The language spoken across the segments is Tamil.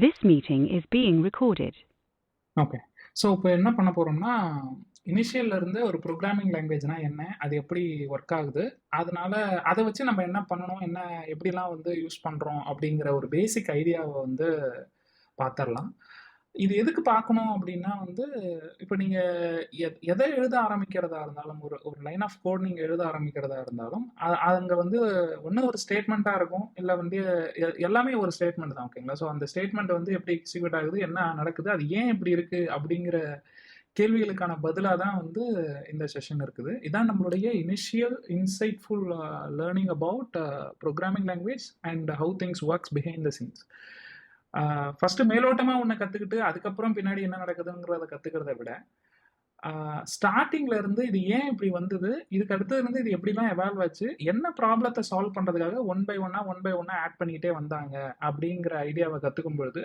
This meeting is being recorded. Okay. So இப்போ என்ன பண்ண போறோம்னா, இனிஷியல்ல இருந்து ஒரு ப்ரோகிராமிங் லாங்குவேஜ்னா என்ன? அது எப்படி ஒர்க் ஆகுது? அதனால அத வச்சு நம்ம என்ன பண்ணணும்? எப்படிலாம் வந்து யூஸ் பண்றோம்? அப்படிங்கிற ஒரு பேசிக் ஐடியாவ வந்து பாத்தரலாம். இது எதுக்கு பார்க்கணும் அப்படின்னா வந்து, இப்ப நீங்க எத எழுத ஆரம்பிக்கிறதா இருந்தாலும், ஒரு ஒரு லைன் ஆஃப் கோட் நீங்க எழுத ஆரம்பிக்கிறதா இருந்தாலும், அங்க வந்து ஒண்ணு ஒரு ஸ்டேட்மெண்ட்டா இருக்கும். இல்ல வந்து எல்லாமே ஒரு ஸ்டேட்மெண்ட் தான். ஓகேங்களா? ஸோ அந்த ஸ்டேட்மெண்ட் வந்து எப்படி எக்ஸிக்யூட் ஆகுது? என்ன நடக்குது? அது ஏன் இப்படி இருக்கு? அப்படிங்கிற கேள்விகளுக்கான பதிலா தான் வந்து இந்த செஷன் இருக்குது. இதான் நம்மளுடைய initial insightful learning about programming language and how things works behind the scenes. First மேலோட்டமா ஒண்ணு கத்துக்கிட்டு, அதுக்கப்புறம் பின்னாடி என்ன நடக்குதுங்கிறத கத்துக்கிறத விட, ஸ்டார்ட்டிங்ல இருந்து இது ஏன் இப்படி வந்தது? இதுக்கு அடுத்தது இருந்து இது எப்படிலாம் எவால்வ் ஆச்சு? என்ன ப்ராப்ளத்த சால்வ் பண்றதுக்காக ஒன் பை ஒன்னா ஆட் பண்ணிக்கிட்டே வந்தாங்க? அப்படிங்கிற ஐடியாவ கத்துக்கும் பொழுது,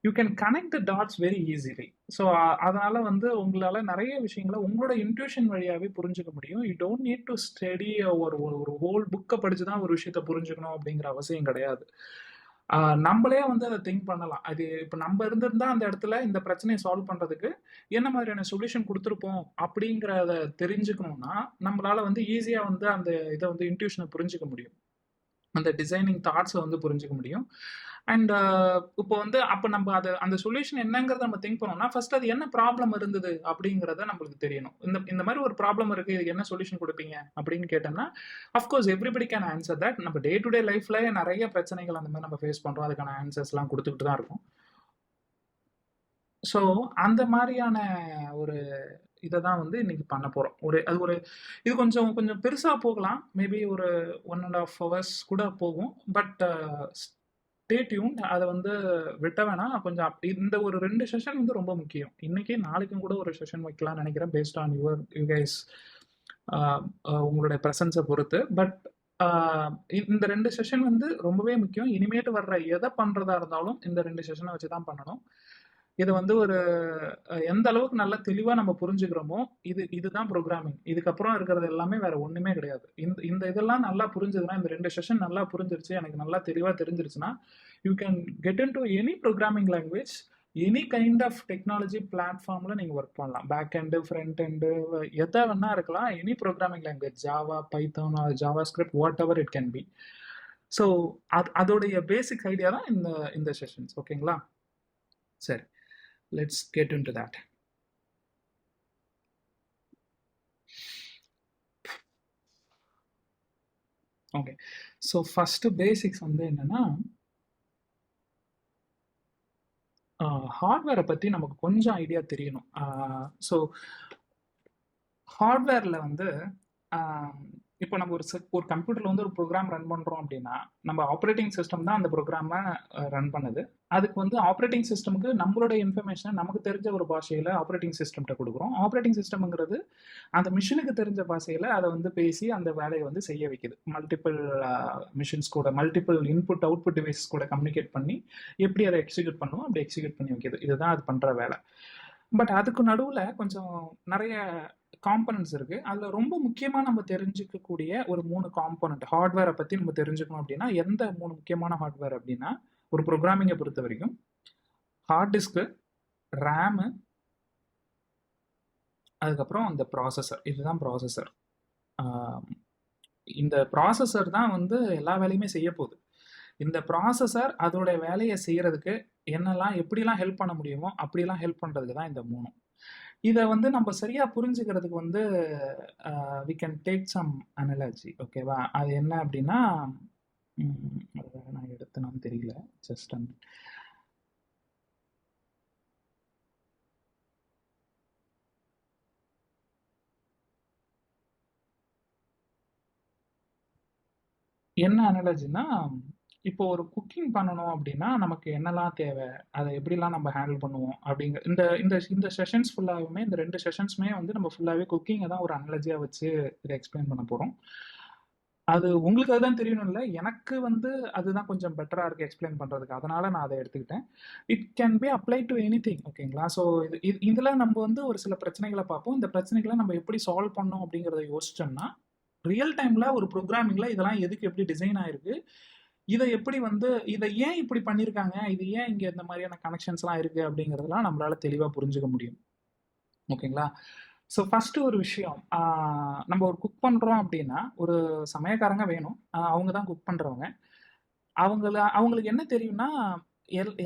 you can connect the dots very easily. So அதனால வந்து உங்களால நிறைய விஷயங்கள உங்களோட இன்ட்யூஷன் வழியாவே புரிஞ்சுக்க முடியும். You don't need to study ஒரு ஒரு ஹோல் புக்க படிச்சு தான் ஒரு விஷயத்த புரிஞ்சுக்கணும் அப்படிங்கிற அவசியம் கிடையாது. நம்மளே வந்து அதை திங்க் பண்ணலாம். அது இப்போ நம்ம இருந்திருந்தா அந்த இடத்துல இந்த பிரச்சனையை சால்வ் பண்றதுக்கு என்ன மாதிரியான சொல்யூஷன் கொடுத்துருப்போம் அப்படிங்கிறத தெரிஞ்சுக்கணும்னா, நம்மளால வந்து ஈஸியா வந்து அந்த இதை வந்து இன்ட்யூஷனை புரிஞ்சுக்க முடியும். அந்த டிசைனிங் தாட்ஸை வந்து புரிஞ்சுக்க முடியும். அண்ட் இப்போ வந்து அப்போ நம்ம அந்த சொல்யூஷன் என்னங்கிறத நம்ம திங்க் பண்ணோம்னா, ஃபர்ஸ்ட் அது என்ன ப்ராப்ளம் இருந்தது அப்படிங்கிறத நம்மளுக்கு தெரியணும். இந்த மாதிரி ஒரு ப்ராப்ளம் இருக்கு, இதுக்கு என்ன சொல்யூஷன் கொடுப்பீங்க அப்படின்னு கேட்டோம்னா, of course everybody can answer that. நம்ம டே டு டே லைஃப்ல நிறைய பிரச்சனைகள் அந்த மாதிரி நம்ம ஃபேஸ் பண்றோம். அதுக்கான ஆன்சர்ஸ்லாம் கொடுத்துக்கிட்டு தான் இருக்கும். ஸோ அந்த மாதிரியான ஒரு இதை தான் வந்து இன்னைக்கு பண்ண போறோம். இது கொஞ்சம் கொஞ்சம் பெருசா போகலாம். மேபி ஒரு 1.5 hours கூட போகும். But stay tune. அதை வந்து விட்ட வேணாம். கொஞ்சம் இந்த ஒரு 2 செஷன் வந்து ரொம்ப முக்கியம். இன்னைக்கு நாளைக்கும் கூட ஒரு செஷன் வைக்கலாம்னு நினைக்கிறேன், பேஸ்ட் ஆன் யூ கைஸ் உங்களுடைய ப்ரெசன்ஸை பொறுத்து. பட் இந்த 2 செஷன் வந்து ரொம்பவே முக்கியம். இனிமேட்டு வர்ற எதை பண்றதா இருந்தாலும் இந்த 2 செஷனை வச்சு தான் பண்ணணும். இது வந்து ஒரு எந்த அளவுக்கு நல்லா தெளிவா நம்ம புரிஞ்சுக்கிறோமோ, இதுதான் ப்ரோக்ராமிங். இதுக்கப்புறம் இருக்கிறது எல்லாமே வேற ஒண்ணுமே கிடையாது. இந்த இதெல்லாம் நல்லா புரிஞ்சதுன்னா, இந்த 2 செஷன் நல்லா புரிஞ்சிருச்சு, எனக்கு நல்லா தெளிவா தெரிஞ்சிருச்சுன்னா, you can get in to any programming language, any kind of technology பிளாட்ஃபார்ம்ல நீங்க ஒர்க் பண்ணலாம். பேக் எண்டு, ஃப்ரண்ட் எண்டு, எதை வேணா இருக்கலாம். Any programming language, Java, Python, Java script, what ever it can be. So அதோடைய பேசிக் ஐடியா தான் இந்த செஷன்ஸ். ஓகேங்களா? சரி, let's get into that. Okay. So first basics வந்து என்னன்னா, ஹார்ட்வேரை பற்றி நமக்கு கொஞ்சம் ஐடியா தெரியணும். ஸோ ஹார்ட்வேரில் வந்து இப்போ நம்ம ஒரு கம்ப்யூட்டரில் வந்து ஒரு ப்ரோக்ராம் ரன் பண்ணுறோம் அப்படின்னா, நம்ம ஆப்ரேட்டிங் சிஸ்டம் தான் அந்த ப்ரோக்ராமை ரன் பண்ணுது. அதுக்கு வந்து ஆப்ரேட்டிங் சிஸ்டமுக்கு நம்மளோட இன்ஃபர்மேஷனை நமக்கு தெரிஞ்ச ஒரு பாஷையில் ஆப்ரேட்டிங் சிஸ்டம்கிட்ட கொடுக்குறோம். ஆப்ரேட்டிங் சிஸ்டம்ங்கிறது அந்த மிஷினுக்கு தெரிஞ்ச பாஷையில் அதை வந்து பேசி அந்த வேலையை வந்து செய்ய வைக்குது. மல்டிபிள் மிஷின்ஸ் கூட, மல்டிபிள் இன்புட் அவுட்புட் டிவைசஸ் கூட கம்யூனிகேட் பண்ணி எப்படி அதை எக்ஸிக்யூட் பண்ணுவோம், அப்படி எக்ஸிக்யூட் பண்ணி வைக்கிது. இதுதான் அது பண்ணுற வேலை. பட் அதுக்கு நடுவில் கொஞ்சம் நிறைய காம்பனன்ட்ஸ் இருக்கு. அதுல ரொம்ப முக்கியமா நம்ம தெரிஞ்சுக்கக்கூடிய ஒரு 3 காம்பனன்ட் ஹார்ட்வேரை பத்தி நம்ம தெரிஞ்சுக்கணும் அப்படின்னா, எந்த 3 முக்கியமான ஹார்ட்வேர் அப்படின்னா, ஒரு ப்ரோக்ராமிங்கை பொறுத்த வரைக்கும் ஹார்ட் டிஸ்க்கு, ரேமு, அதுக்கப்புறம் அந்த ப்ராசஸர். இதுதான் ப்ராசஸர். இந்த ப்ராசஸர் தான் வந்து எல்லா வேலையுமே செய்ய போகுது. இந்த ப்ராசஸர் அதோட வேலையை செய்யறதுக்கு எப்படிலாம் ஹெல்ப் பண்ண முடியுமோ அப்படிலாம் ஹெல்ப் பண்றதுக்கு தான் இந்த 3. இதை வந்து நம்ம சரியா புரிஞ்சுக்கிறதுக்கு வந்து we can take some analogy. ஓகேவா? அது என்ன அப்படின்னா, நான் எடுத்தேன்னு தெரியல, ஜஸ்ட் என்ன அனலாஜின்னா, இப்போ ஒரு குக்கிங் பண்ணணும் அப்படின்னா நமக்கு என்னெல்லாம் தேவை, அதை எப்படிலாம் நம்ம ஹேண்டில் பண்ணுவோம் அப்படிங்கிற இந்த இந்த இந்த செஷன்ஸ் ஃபுல்லாகவுமே, இந்த 2 செஷன்ஸுமே வந்து நம்ம ஃபுல்லாகவே குக்கிங்கை தான் ஒரு அனலாஜியாக வச்சு இதை எக்ஸ்பிளைன் பண்ண போகிறோம். அது உங்களுக்கு அதுதான் தெரியணும் இல்லை, எனக்கு வந்து அதுதான் கொஞ்சம் பெட்டராக இருக்குது எக்ஸ்பிளைன் பண்ணுறதுக்கு. அதனால் நான் அதை எடுத்துக்கிட்டேன். It can be apply to any thing. ஓகேங்களா? ஸோ இதில் நம்ம வந்து ஒரு சில பிரச்சனைகளை பார்ப்போம். இந்த பிரச்சனைகளை நம்ம எப்படி சால்வ் பண்ணோம் அப்படிங்கிறத யோசிச்சோம்னா, ரியல் டைமில் ஒரு ப்ரோக்ராமிங்கில் இதெல்லாம் எதுக்கு எப்படி டிசைன் ஆயிருக்கு, இதை எப்படி வந்து இதை ஏன் இப்படி பண்ணியிருக்காங்க, இது ஏன் இங்க இந்த மாதிரியான கனெக்ஷன்ஸ்லாம் இருக்கு அப்படிங்கிறதெல்லாம் நம்மளால தெளிவா புரிஞ்சுக்க முடியும். ஓகேங்களா? ஸோ ஃபர்ஸ்ட் ஒரு விஷயம், நம்ம ஒரு குக் பண்றோம் அப்படின்னா ஒரு சமையல்காரங்க வேணும். அவங்க தான் குக் பண்றவங்க. அவங்களுக்கு என்ன தெரியும்னா,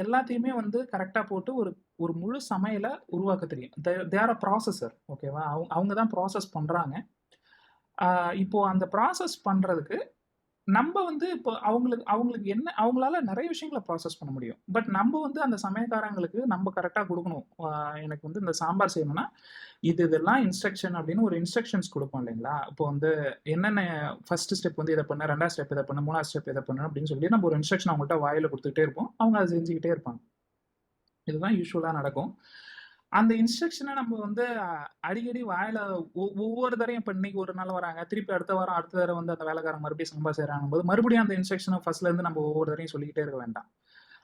எல்லாத்தையுமே வந்து கரெக்ட்டா போட்டு ஒரு ஒரு முழு சமையல உருவாக்க தெரியும். They are a processor. ஓகேவா? அவங்க தான் ப்ராசஸ் பண்றாங்க. இப்போ அந்த ப்ராசஸ் பண்றதுக்கு நம்ப வந்து இப்போ அவங்களுக்கு அவங்களுக்கு என்ன அவங்களால நெறைய விஷயங்கள ப்ராசஸ் பண்ண முடியும். பட் நம்ப வந்து அந்த சமையல்காரங்களுக்கு நம்ப கரெக்ட்டா குடுக்கணும். எனக்கு வந்து இந்த சாம்பார் செய்யணும்னா, இதெல்லாம் இன்ஸ்ட்ரக்ஷன் அப்படின்னு ஒரு இன்ஸ்ட்ரக்ஷன்ஸ் குடுப்போம் இல்லைங்களா? இப்போ வந்து என்னென்ன ஃபர்ஸ்ட் ஸ்டெப் வந்து இத பண்ணு, 2வது ஸ்டெப் இத பண்ணு, 3வது ஸ்டெப் இத பண்ணு அப்படின்னு சொல்லி நம்ம ஒரு இன்ஸ்ட்ரக்ஷன் அவங்கள்ட்ட வாயில குடுத்துக்கிட்டே இருப்போம். அவங்க அத செஞ்சுக்கிட்டே இருப்பாங்க. இதுதான் யூசுவலா நடக்கும். அந்த இன்ஸ்ட்ரக்ஷன நம்ம வந்து அடிக்கடி வாயில ஒவ்வொரு தடவையும் இப்ப இன்னைக்கு ஒரு நாள் வராங்க. திருப்பி அடுத்த வாரம் அடுத்த தடவ வந்து அந்த வேலைக்காரங்க மறுபடியும் சாம்பார் செய்றாங்கங்கும்போது, மறுபடியும் அந்த இன்ஸ்ட்ரக்ஷன ஃபர்ஸ்ட்ல இருந்து நம்ம ஒவ்வொரு தடவையும் சொல்லிக்கிட்டே இருக்க வேண்டாம்.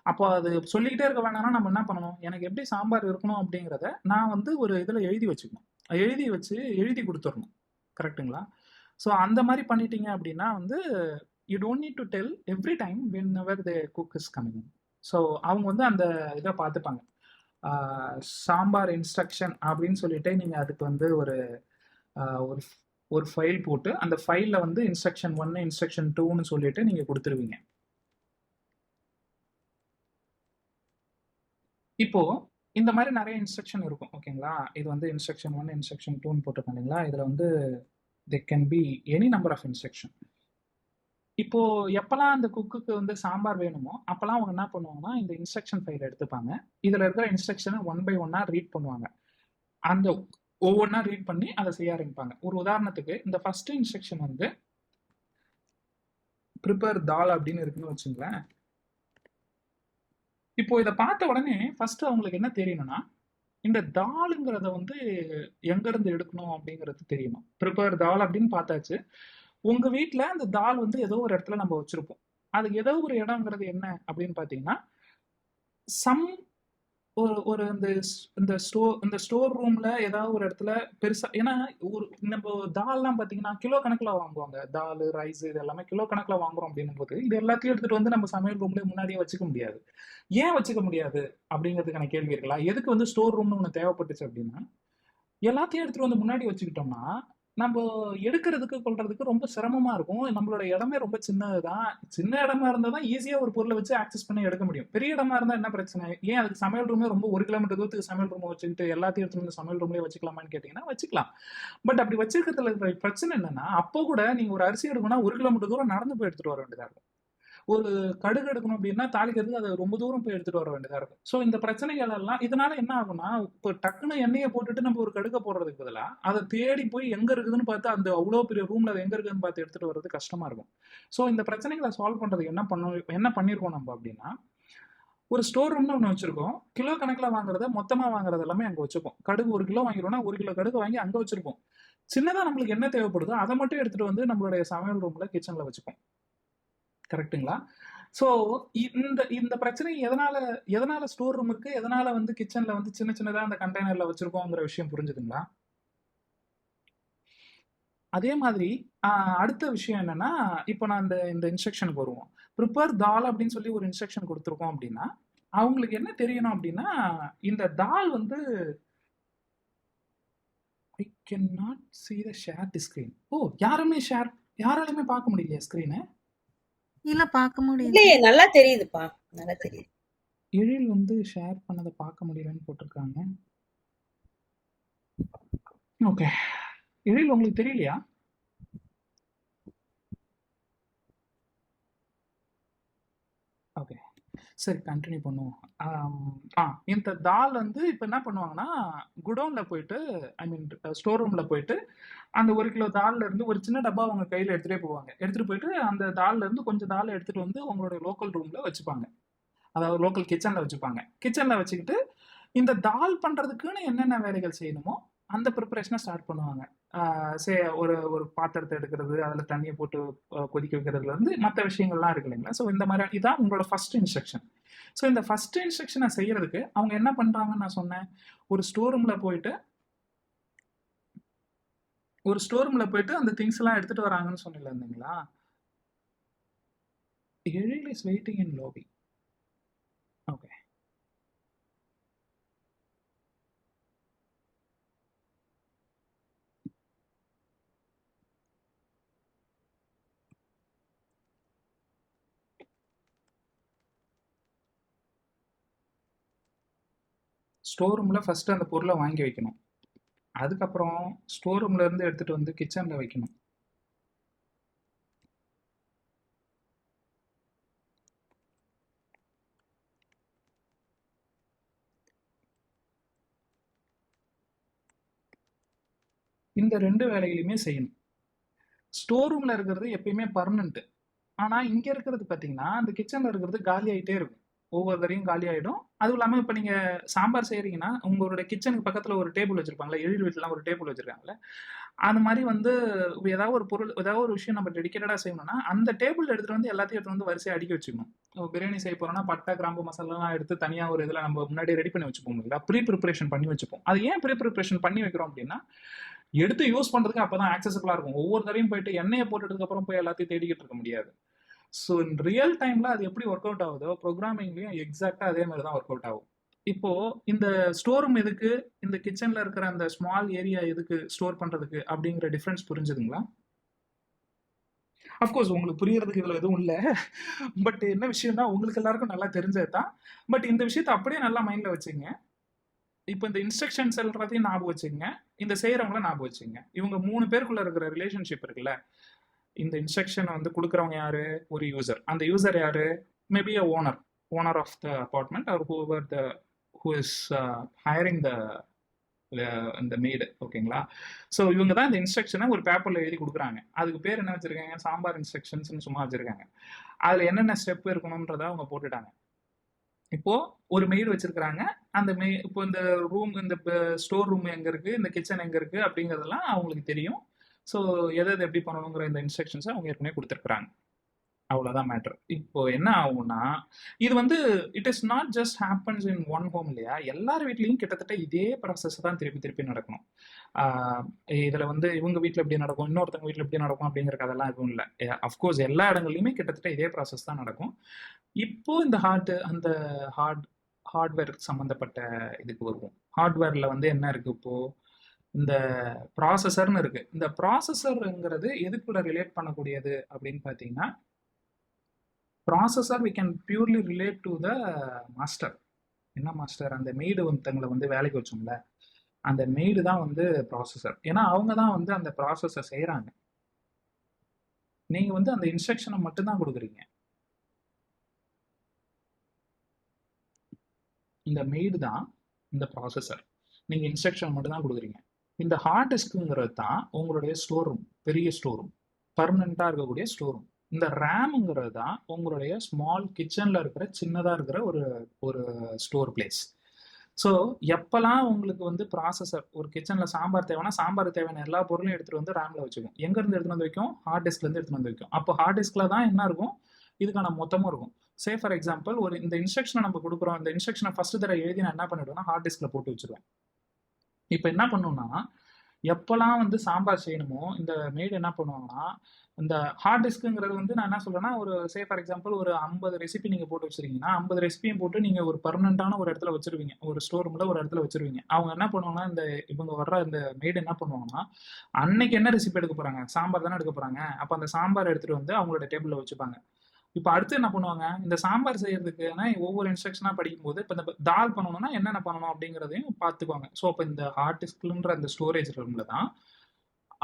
அப்போ அது சொல்லிக்கிட்டே இருக்க வேண்டாம்னா நம்ம என்ன பண்ணணும்? எனக்கு எப்படி சாம்பார் இருக்கணும் அப்படிங்கிறத நான் வந்து ஒரு இதுல எழுதி வச்சுக்கணும். எழுதி வச்சு எழுதி குடுத்துறணும். கரெக்ட்டுங்களா? ஸோ அந்த மாரி பண்ணிட்டீங்க அப்படின்னா வந்து, you don't need to tell every time whenever the cook is coming. So அவங்க வந்து அந்த இத பார்த்துப்பாங்க. சாம்பார் இன்ஸ்ட்ரக்ஷன் அப்படின்னு சொல்லிட்டு நீங்க அதுக்கு வந்து ஒரு ஒரு ஒரு ஃபைல் போட்டு அந்த ஃபைல்ல வந்து இன்ஸ்ட்ரக்ஷன் 1 இன்ஸ்ட்ரக்ஷன் 2ன்னு சொல்லிட்டு நீங்க கொடுத்துருவீங்க. இப்போ இந்த மாதிரி நிறைய இன்ஸ்ட்ரக்ஷன் இருக்கும். ஓகேங்களா? இது வந்து இன்ஸ்ட்ரக்ஷன் 1 இன்ஸ்ட்ரக்ஷன் 2ன்னு போட்டிருக்கோம் இல்லைங்களா? இதுல வந்து there can be any number of instruction. இப்போ எப்பலாம் அந்த குக்குக்கு வந்து சாம்பார் வேணுமோ, அப்பலாம் அவங்க என்ன பண்ணுவாங்கன்னா, இந்த இன்ஸ்ட்ரக்ஷன் ஃபைல் எடுத்துப்பாங்க. இதுல இருக்கிற இன்ஸ்ட்ரக்ஷன ஒன் பை ஒன்னா ரீட் பண்ணுவாங்க. அந்த ஒவ்வொன்னா ரீட் பண்ணி அத செய்ய ஆரம்பிப்பாங்க. ஒரு உதாரணத்துக்கு இந்த ஃபர்ஸ்ட் இன்ஸ்ட்ரக்ஷன் வந்து பிரிப்பேர் தால் அப்படின்னு இருக்குன்னு வச்சுங்களேன். இப்போ இத பார்த்த உடனே ஃபர்ஸ்ட் அவங்களுக்கு என்ன தெரியணும்னா, இந்த தால்ங்கிறத வந்து எங்க இருந்து எடுக்கணும் அப்படிங்கிறது தெரியணும். பிரிப்பேர் தால் அப்படின்னு பார்த்தாச்சு. உங்க வீட்ல அந்த தால் வந்து ஏதோ ஒரு இடத்துல நம்ம வச்சிருப்போம். அது ஏதோ ஒரு இடம்ங்கிறது என்ன அப்படின்னு பார்த்தீங்கன்னா, சம் ஒரு ஒரு இந்த ஸ்டோர் ரூம்ல ஏதாவது ஒரு இடத்துல பெருசா, ஏன்னா ஒரு நம்ம தால்லாம் பார்த்தீங்கன்னா, கிலோ கணக்குல வாங்குவாங்க. தால், ரைஸ் இது எல்லாமே கிலோ கணக்குல வாங்குறோம் அப்படின்னும்போது, இது எல்லாத்தையும் எடுத்துட்டு வந்து நம்ம சமையல் ரூம்ல முன்னாடியே வச்சுக்க முடியாது. ஏன் வச்சுக்க முடியாது அப்படிங்கிறதுக்கான கேள்வி இருக்கலாம். எதுக்கு வந்து ஸ்டோர் ரூம்னு ஒண்ணு தேவைப்பட்டுச்சு அப்படின்னா, எல்லாத்தையும் எடுத்துட்டு வந்து முன்னாடி வச்சுக்கிட்டோம்னா, நம்ப எடுக்கிறதுக்கு, கொள்றதுக்கு ரொம்ப சிரமமா இருக்கும். நம்மளோட இடமே ரொம்ப சின்னது தான். சின்ன இடமா இருந்தா தான் ஈஸியா ஒரு பொருள வச்சு ஆக்சஸ் பண்ணி எடுக்க முடியும். பெரிய இடமா இருந்தா என்ன பிரச்சனை? ஏன் அதுக்கு சமையல் ரூமே ரொம்ப 1 கிலோமீட்டர் தூரத்துக்கு சமையல் ரூம வச்சுக்கிட்டு எல்லாத்தையும் எடுத்துட்டு வந்து சமையல் ரூம்லயே வச்சுக்கலாமான்னு கேட்டீங்கன்னா, வச்சுக்கலாம். பட் அப்படி வச்சிருக்கிறதுல இருக்கிற பிரச்சனை என்னன்னா, அப்போ கூட நீங்க ஒரு அரிசி எடுக்கணும்னா 1 கிலோமீட்டர் தூரம் நடந்து போய் எடுத்துட்டு வர வேண்டியதா இருக்கும். ஒரு கடுகு எடுக்கணும் அப்படின்னா, தாளிக்கிறதுக்கு அத ரொம்ப தூரம் போய் எடுத்துட்டு வர வேண்டியதா இருக்கும். ஸோ இந்த பிரச்சனைகள் எல்லாம் இதனால என்ன ஆகும்னா, இப்போ டக்குனு எண்ணெய போட்டுட்டு நம்ம ஒரு கடுக போடுறதுக்கு பதிலா, அத தேடி போய் எங்க இருக்குதுன்னு பார்த்து, அந்த அவ்ளோ பெரிய ரூம்ல அது எங்க இருக்குதுன்னு பார்த்து எடுத்துட்டு வர்றது கஷ்டமா இருக்கும். ஸோ இந்த பிரச்சனைகள சால்வ் பண்றதுக்கு என்ன பண்ணியிருக்கோம் நம்ம அப்படின்னா, ஒரு ஸ்டோர் ரூம்னு ஒண்ணு வச்சிருக்கோம். கிலோ கணக்குல வாங்குறத, மொத்தமா வாங்குறது எல்லாமே அங்க வச்சுப்போம். கடுகு 1 கிலோ வாங்கிறோம்னா, 1 கிலோ கடுகு வாங்கி அங்க வச்சிருப்போம். சின்னதா நம்மளுக்கு என்ன தேவைப்படுதோ, அத மட்டும் எடுத்துட்டு வந்து நம்மளுடைய சமையல் ரூம்ல, கிச்சன்ல வச்சுப்போம். கரெக்ட்டுங்களா? ஸோ இந்த இந்த பிரச்சனை எதனால எதனால ஸ்டோர் ரூம் இருக்கு? எதனால வந்து கிச்சன்ல வந்து சின்ன சின்னதா அந்த கண்டெய்னர்ல வச்சிருக்கோங்கிற விஷயம் புரிஞ்சுதுங்களா? அதே மாதிரி அ அடுத்த விஷயம் என்னன்னா, இப்ப நான் இந்த இந்த இன்ஸ்ட்ரக்ஷனுக்கு வருவோம். பிரிப்பேர் தால் அப்படின்னு சொல்லி ஒரு இன்ஸ்ட்ரக்ஷன் குடுத்துருக்கோம் அப்படின்னா, அவங்களுக்கு என்ன தெரியணும் அப்படின்னா, இந்த தால் வந்து I can not see the share the screen. ஓ! யாராலயுமே பார்க்க முடியலையா ஸ்கிரீன? இல்ல பார்க்க முடியுது. இல்லையே, நல்லா தெரியுதுப்பா. நல்லா தெரியுது. எழில் வந்து ஷேர் பண்ணத பார்க்க முடியலன்னு போட்டிருக்காங்க. ஓகே. எழில் உங்களுக்கு தெரியலையா? ஓகே. சரி, கன்டின்யூ பண்ணுவோம். இந்த தால் வந்து இப்ப என்ன பண்ணுவாங்கன்னா, குடோன்ல போயிட்டு, ஐ மீன் ஸ்டோர் ரூம்ல போயிட்டு, அந்த 1 கிலோ தால்ல இருந்து ஒரு சின்ன டப்பா அவங்க கையில எடுத்துட்டே போவாங்க. எடுத்துட்டு போயிட்டு அந்த தால்ல இருந்து கொஞ்சம் தால் எடுத்துட்டு வந்து உங்களுடைய லோக்கல் ரூம்ல வச்சுப்பாங்க. அதாவது லோக்கல் கிச்சன்ல வச்சுப்பாங்க. கிச்சன்ல வச்சுக்கிட்டு, இந்த தால் பண்றதுக்குன்னு என்னென்ன வேலைகள் செய்யணுமோ, அந்த ப்ரிப்பரேஷன ஸ்டார்ட் பண்ணுவாங்க. ஆ சே ஒரு ஒரு பாத்திரத்த எடுக்கிறது, அதுல தண்ணிய போட்டு கொதிக்க வைக்கிறதுலருந்து மத்த விஷயங்கள்லாம் இருக்கு இல்லைங்களா? ஸோ இந்த மாரி இதான் உங்களோட ஃபர்ஸ்ட் இன்ஸ்ட்ரக்ஷன். ஸோ இந்த ஃபர்ஸ்ட் இன்ஸ்ட்ரக்ஷன செய்யறதுக்கு அவங்க என்ன பண்றாங்கன்னு நான் சொன்னேன். ஒரு ஸ்டோர் ரூம்ல போயிட்டு அந்த திங்ஸ் எல்லாம் எடுத்துட்டு வராங்கன்னு சொன்னேன்ல இல்லைங்களா? Eril is waiting in lobby. Okay. Store ரூமில் ஃபஸ்ட்டு அந்த பொருளை வாங்கி வைக்கணும். அதுக்கப்புறம் ஸ்டோர் ரூம்ல இருந்து எடுத்துட்டு வந்து கிச்சன்ல வைக்கணும். இந்த 2 வேலைகளையுமே செய்யணும். ஸ்டோர் ரூம்ல இருக்கிறது எப்பயுமே பர்மனெண்ட். ஆனா இங்க இருக்கிறது பாத்தீங்கன்னா அந்த கிச்சன்ல இருக்கிறது காலி ஆயிட்டே இருக்கும். ஒவ்வொரு தடையும் காலி ஆயிடும். அதுவும் இல்லாம இப்ப நீங்க சாம்பார் செய்றீங்கன்னா உங்களோட கிச்சனுக்கு பக்கத்துல ஒரு டேபிள் வச்சிருப்பாங்களா, எழில் வீட்டுலாம் ஒரு டேபிள் வச்சிருக்காங்கல்ல, அந்த மாதிரி வந்து ஏதாவது ஒரு பொருள் ஏதாவது ஒரு விஷயம் நம்ம டெடிக்கேட்டடா செய்யணும்னா அந்த டேபிள் எடுத்துட்டு வந்து எல்லாத்தையும் எடுத்து வந்து வரிசையா அடுக்கி வச்சுக்கணும். பிரியாணி செய்ய போறோம்னா பட்டை கிராம்பு மசாலாலாம் எடுத்து தனியா ஒரு இதுல நம்ம முன்னாடி ரெடி பண்ணி வச்சுப்போம் இல்லையா, ப்ரீ ப்ரிப்பரேஷன் பண்ணி வச்சுப்போம். அது ஏன் ப்ரீ ப்ரிப்பரேஷன் பண்ணி வைக்கிறோம் அப்படின்னா எடுத்து யூஸ் பண்றதுக்கு அப்பதான் ஆக்சசபிளா இருக்கும். ஒவ்வொரு தடையும் போயிட்டு எண்ணெயை போட்டுட்டதுக்கு அப்புறம் போய் எல்லாத்தையும் தேடிக்கிட்டு இருக்க முடியாது. ஸோ ரியல் டைம்ல அது எப்படி ஒர்க் அவுட் ஆகுதோ ப்ரோக்ராமிங்லயும் எக்ஸாக்டா அதே மாதிரி தான் ஒர்க் அவுட் ஆகும். இப்போ இந்த ஸ்டோர் ரூம் எதுக்கு, இந்த கிச்சன்ல இருக்கிற அந்த ஸ்மால் ஏரியா எதுக்கு ஸ்டோர் பண்றதுக்கு அப்படிங்கிற டிஃபரன்ஸ் புரிஞ்சுதுங்களா? அஃப்கோர்ஸ் உங்களுக்கு புரியறதுக்கு இதுல எதுவும் இல்லை. பட் என்ன விஷயம்னா உங்களுக்கு எல்லாருக்கும் நல்லா தெரிஞ்சது தான். பட் இந்த விஷயத்தை அப்படியே நல்லா மைண்ட்ல வச்சுங்க. இப்போ இந்த இன்ஸ்ட்ரக்ஷன்ஸ் எல்லாத்தையும் ஞாபகம் வச்சுங்க, இந்த செய்யறவங்கள ஞாபகம் வச்சுங்க. இவங்க 3 பேருக்குள்ள இருக்கிற ரிலேஷன்ஷிப் இருக்குல்ல, இந்த இன்ஸ்ட்ரக்ஷனை வந்து கொடுக்குறவங்க யாரு, ஒரு யூசர். அந்த யூசர் யாரு, maybe a owner of the apartment or whoever the who is hiring the இந்த மெய்டு. ஓகேங்களா? ஸோ இவங்க தான் இந்த இன்ஸ்ட்ரக்ஷனை ஒரு பேப்பர்ல எழுதி கொடுக்குறாங்க. அதுக்கு பேர் என்ன வச்சிருக்காங்க, சாம்பார் இன்ஸ்ட்ரக்ஷன்ஸ்னு சும்மா வச்சிருக்காங்க. அதுல என்னென்ன ஸ்டெப் இருக்கணும்ன்றத அவங்க போட்டுட்டாங்க. இப்போ ஒரு மெய்டு வச்சிருக்கிறாங்க. அந்த இப்போ இந்த ரூம், இந்த ஸ்டோர் ரூம் எங்க இருக்கு, இந்த கிச்சன் எங்க இருக்கு அப்படிங்கிறதெல்லாம் அவங்களுக்கு தெரியும். ஸோ எதை எப்படி பண்ணணுங்கிற இந்த இன்ஸ்ட்ரக்ஷன்ஸை அவங்க ஏற்கனவே கொடுத்துருக்குறாங்க. அவ்வளோதான் மேட்ரு. இப்போ என்ன ஆகும்னா இது வந்து it is not just happens in one home இல்லையா, எல்லார் வீட்லேயும் கிட்டத்தட்ட இதே ப்ராசஸ் தான் திருப்பி திருப்பி நடக்கணும். இதில் வந்து இவங்க வீட்டில் எப்படி நடக்கும், இன்னொருத்தவங்க வீட்டில் எப்படி நடக்கும் அப்படிங்கிற கதெல்லாம் எதுவும் இல்லை. அஃப்கோர்ஸ் எல்லா இடங்கள்லையுமே கிட்டத்தட்ட இதே ப்ராசஸ் தான் நடக்கும். இப்போ இந்த ஹார்ட்வேர் சம்மந்தப்பட்ட இதுக்கு வருவோம். ஹார்ட்வேர்ல வந்து என்ன இருக்கு, இப்போ இந்த ப்ராசஸர்னு இருக்கு. இந்த ப்ராசஸர்ங்கிறது எதுக்குள்ள ரிலேட் பண்ணக்கூடியது அப்படின்னு பார்த்தீங்கன்னா, processor we can purely relate to the master. என்ன மாஸ்டர், அந்த மெய்டு ஒருத்தங்களை வந்து வேலைக்கு வச்சோம்ல, அந்த மெய்டு தான் வந்து ப்ராசஸர். ஏன்னா அவங்க தான் வந்து அந்த ப்ராசஸை செய்கிறாங்க. நீங்கள் வந்து அந்த இன்ஸ்ட்ரக்ஷனை மட்டும்தான் கொடுக்குறீங்க. இந்த மெய்டு தான் இந்த ப்ராசஸர், நீங்கள் இன்ஸ்ட்ரக்ஷன் மட்டும் தான் கொடுக்குறீங்க. இந்த ஹார்ட் டிஸ்க்குங்கிறது தான் உங்களுடைய ஸ்டோர் ரூம், பெரிய ஸ்டோர் ரூம், பர்மனெண்ட்டாக இருக்கக்கூடிய ஸ்டோர் ரூம். இந்த ரேமுங்கிறது தான் உங்களுடைய ஸ்மால் கிச்சனில் இருக்கிற சின்னதாக இருக்கிற ஒரு ஸ்டோர் பிளேஸ். ஸோ எப்போல்லாம் உங்களுக்கு வந்து ப்ராசஸர், ஒரு கிச்சனில் சாம்பார் தேவைன்னா சாம்பார் தேவையான எல்லா பொருளையும் எடுத்துகிட்டு வந்து ரேமில் வச்சுக்கும். எங்கேருந்து எடுத்துகிட்டு வந்து வைக்கும், ஹார்ட் டிஸ்க்லேருந்து எடுத்துகிட்டு வந்து வைக்கும். அப்போ ஹார்ட் டிஸ்கில் தான் என்ன இருக்கும், இதுக்கான மொத்தமும் இருக்கும். சே ஃபார் எக்ஸாம்பிள் ஒரு இந்த இன்ஸ்ட்ரக்ஷனை நம்ம கொடுக்குறோம், இந்த இன்ஸ்ட்ரக்ஷனை ஃபஸ்ட்டு தடவை எழுதி நான் என்ன பண்ணிவிடுவேன்னா ஹார்ட் டிஸ்கில் போட்டு வச்சுருவேன். இப்போ என்ன பண்ணுன்னா, எப்போல்லாம் வந்து சாம்பார் செய்யணுமோ இந்த மெய்டு என்ன பண்ணுவாங்கன்னா, இந்த ஹார்ட் டிஸ்க்குங்கிறது வந்து நான் என்ன சொல்கிறேன்னா, ஒரு சே ஃபார் எக்ஸாம்பிள் ஒரு 50 ரெசிபி நீங்கள் போட்டு வச்சுருக்கீங்கன்னா 50 ரெசிபியும் போட்டு நீங்கள் ஒரு பர்மனெண்ட்டான ஒரு இடத்துல வச்சுருவீங்க, ஒரு ஸ்டோர் ரூமில் ஒரு இடத்துல வச்சுருவீங்க. அவங்க என்ன பண்ணுவாங்கன்னா, இவங்க வர்ற இந்த மெய்டு என்ன பண்ணுவாங்கன்னா, அன்னைக்கு என்ன ரெசிபி எடுக்க போகிறாங்க, சாம்பார் தானே எடுக்க போகிறாங்க. அப்போ அந்த சாம்பார் எடுத்துகிட்டு வந்து அவங்களோட டேபிளில் வச்சுப்பாங்க. இப்போ அடுத்து என்ன பண்ணுவாங்க, இந்த சாம்பார் செய்யறதுக்குன்னா ஒவ்வொரு இன்ஸ்ட்ரக்ஷனாக படிக்கும்போது இப்போ இந்த தால் பண்ணணும்னா என்னென்ன பண்ணணும் அப்படிங்கிறதையும் பார்த்துக்குவாங்க. ஸோ அப்போ இந்த ஹார்ட் டிஸ்க்ன்ற அந்த ஸ்டோரேஜ் ரூமில் தான்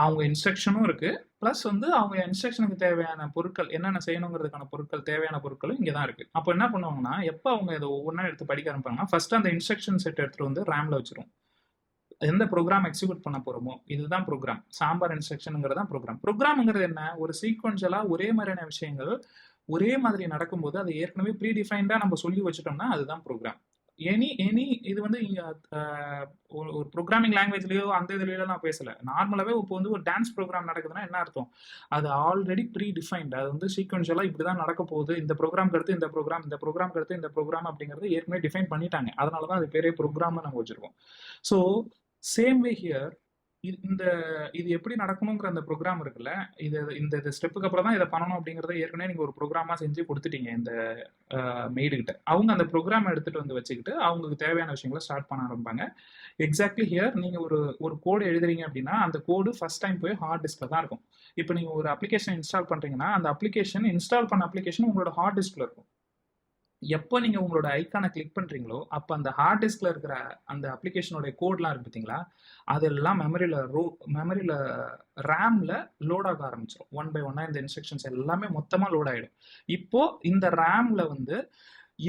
அவங்க இன்ஸ்ட்ரக்ஷனும் இருக்கு, ப்ளஸ் வந்து அவங்க இன்ஸ்ட்ரக்ஷனுக்கு தேவையான பொருட்கள் என்னென்ன செய்யணுங்கிறதுக்கான பொருட்கள், தேவையான பொருட்களும் இங்கே தான் இருக்கு. அப்போ என்ன பண்ணுவாங்கன்னா, எப்போ அவங்க இதை ஒவ்வொன்றா எடுத்து படிக்க ஆரம்பிப்பாங்கன்னா, ஃபர்ஸ்ட் அந்த இன்ஸ்ட்ரக்ஷன் செட் எடுத்துட்டு வந்து ரேம்ல வச்சிரும். எந்த ப்ரோக்ராம் எக்ஸிக்யூட் பண்ண போறோமோ இதுதான் ப்ரோக்ராம். சாம்பார் இன்ஸ்ட்ரக்ஷனுங்கிறது தான் ப்ரோக்ராம். ப்ரோக்ராம்ங்கிறது என்ன, ஒரு சீக்வன்ஷலா ஒரே மாதிரியான விஷயங்கள் ஒரே மாதிரி நடக்கும்போது அதை ஏற்கனவே ப்ரீ டிஃபைன்டா நம்ம சொல்லி வச்சுட்டோம்னா அதுதான் ப்ரோக்ராம். எனி இது வந்து ஒரு ப்ரோக்ராமிங் லாங்குவேஜ்லயோ அந்த இதுலயோ நான் பேசல. நார்மலாவே இப்போ வந்து ஒரு டான்ஸ் ப்ரோக்ராம் நடக்குதுன்னா என்ன அர்த்தம், அது ஆல்ரெடி ப்ரீ டிஃபைன்ட். அது வந்து சீக்வன்ஷியலா இப்படிதான் நடக்க போகுது, இந்த ப்ரோக்ராம்க்கு அடுத்து இந்த ப்ரோக்ராம், இந்த ப்ரோக்ராம்க்கு அடுத்து இந்த ப்ரோக்ராம் அப்படிங்கிறது ஏற்கனவே டிஃபைன் பண்ணிட்டாங்க. அதனாலதான் அது பேரே ப்ரோக்ராம்னு நம்ம வச்சிருக்கோம். ஸோ சேம் வே ஹியர், இந்த இது எப்படி நடக்கணுங்கிற அந்த ப்ரோக்ராம் இருக்குல்ல, இது இந்த ஸ்டெப்புக்கு அப்புறம் தான் இதை பண்ணணும் அப்படிங்கிறத ஏற்கனவே நீங்கள் ஒரு ப்ரோக்ராமாக செஞ்சு கொடுத்துட்டீங்க இந்த மெய்டுகிட்ட. அவங்க அந்த ப்ரோக்ராமை எடுத்துகிட்டு வந்து வச்சுக்கிட்டு அவங்களுக்கு தேவையான விஷயங்களை ஸ்டார்ட் பண்ண ஆரம்பிப்பாங்க. எக்ஸாக்ட்லி ஹியர் நீங்கள் ஒரு கோடு எழுதுறீங்க அப்படின்னா அந்த கோடு ஃபர்ஸ்ட் டைம் போய் ஹார்ட் டிஸ்கில் தான் இருக்கும். இப்போ நீங்கள் ஒரு அப்ளிகேஷன் இன்ஸ்டால் பண்ணுறீங்கன்னா அந்த அப்ளிகேஷன் இன்ஸ்டால் பண்ண அப்ளிகேஷன் உங்களோட ஹார்ட் டிஸ்கில் இருக்கும். எப்போ நீங்கள் உங்களோட ஐக்கானை கிளிக் பண்ணுறீங்களோ அப்போ அந்த ஹார்ட் டிஸ்கில் இருக்கிற அந்த அப்ளிகேஷனோட கோட்லாம் இருக்கு பார்த்தீங்களா, அதெல்லாம் மெமரியில் ரேமில் லோட் ஆக ஆரம்பிச்சிடும். ஒன் பை ஒன்னாக இந்த இன்ஸ்ட்ரக்ஷன்ஸ் எல்லாமே மொத்தமாக லோட் ஆகிடும். இப்போது இந்த ரேமில் வந்து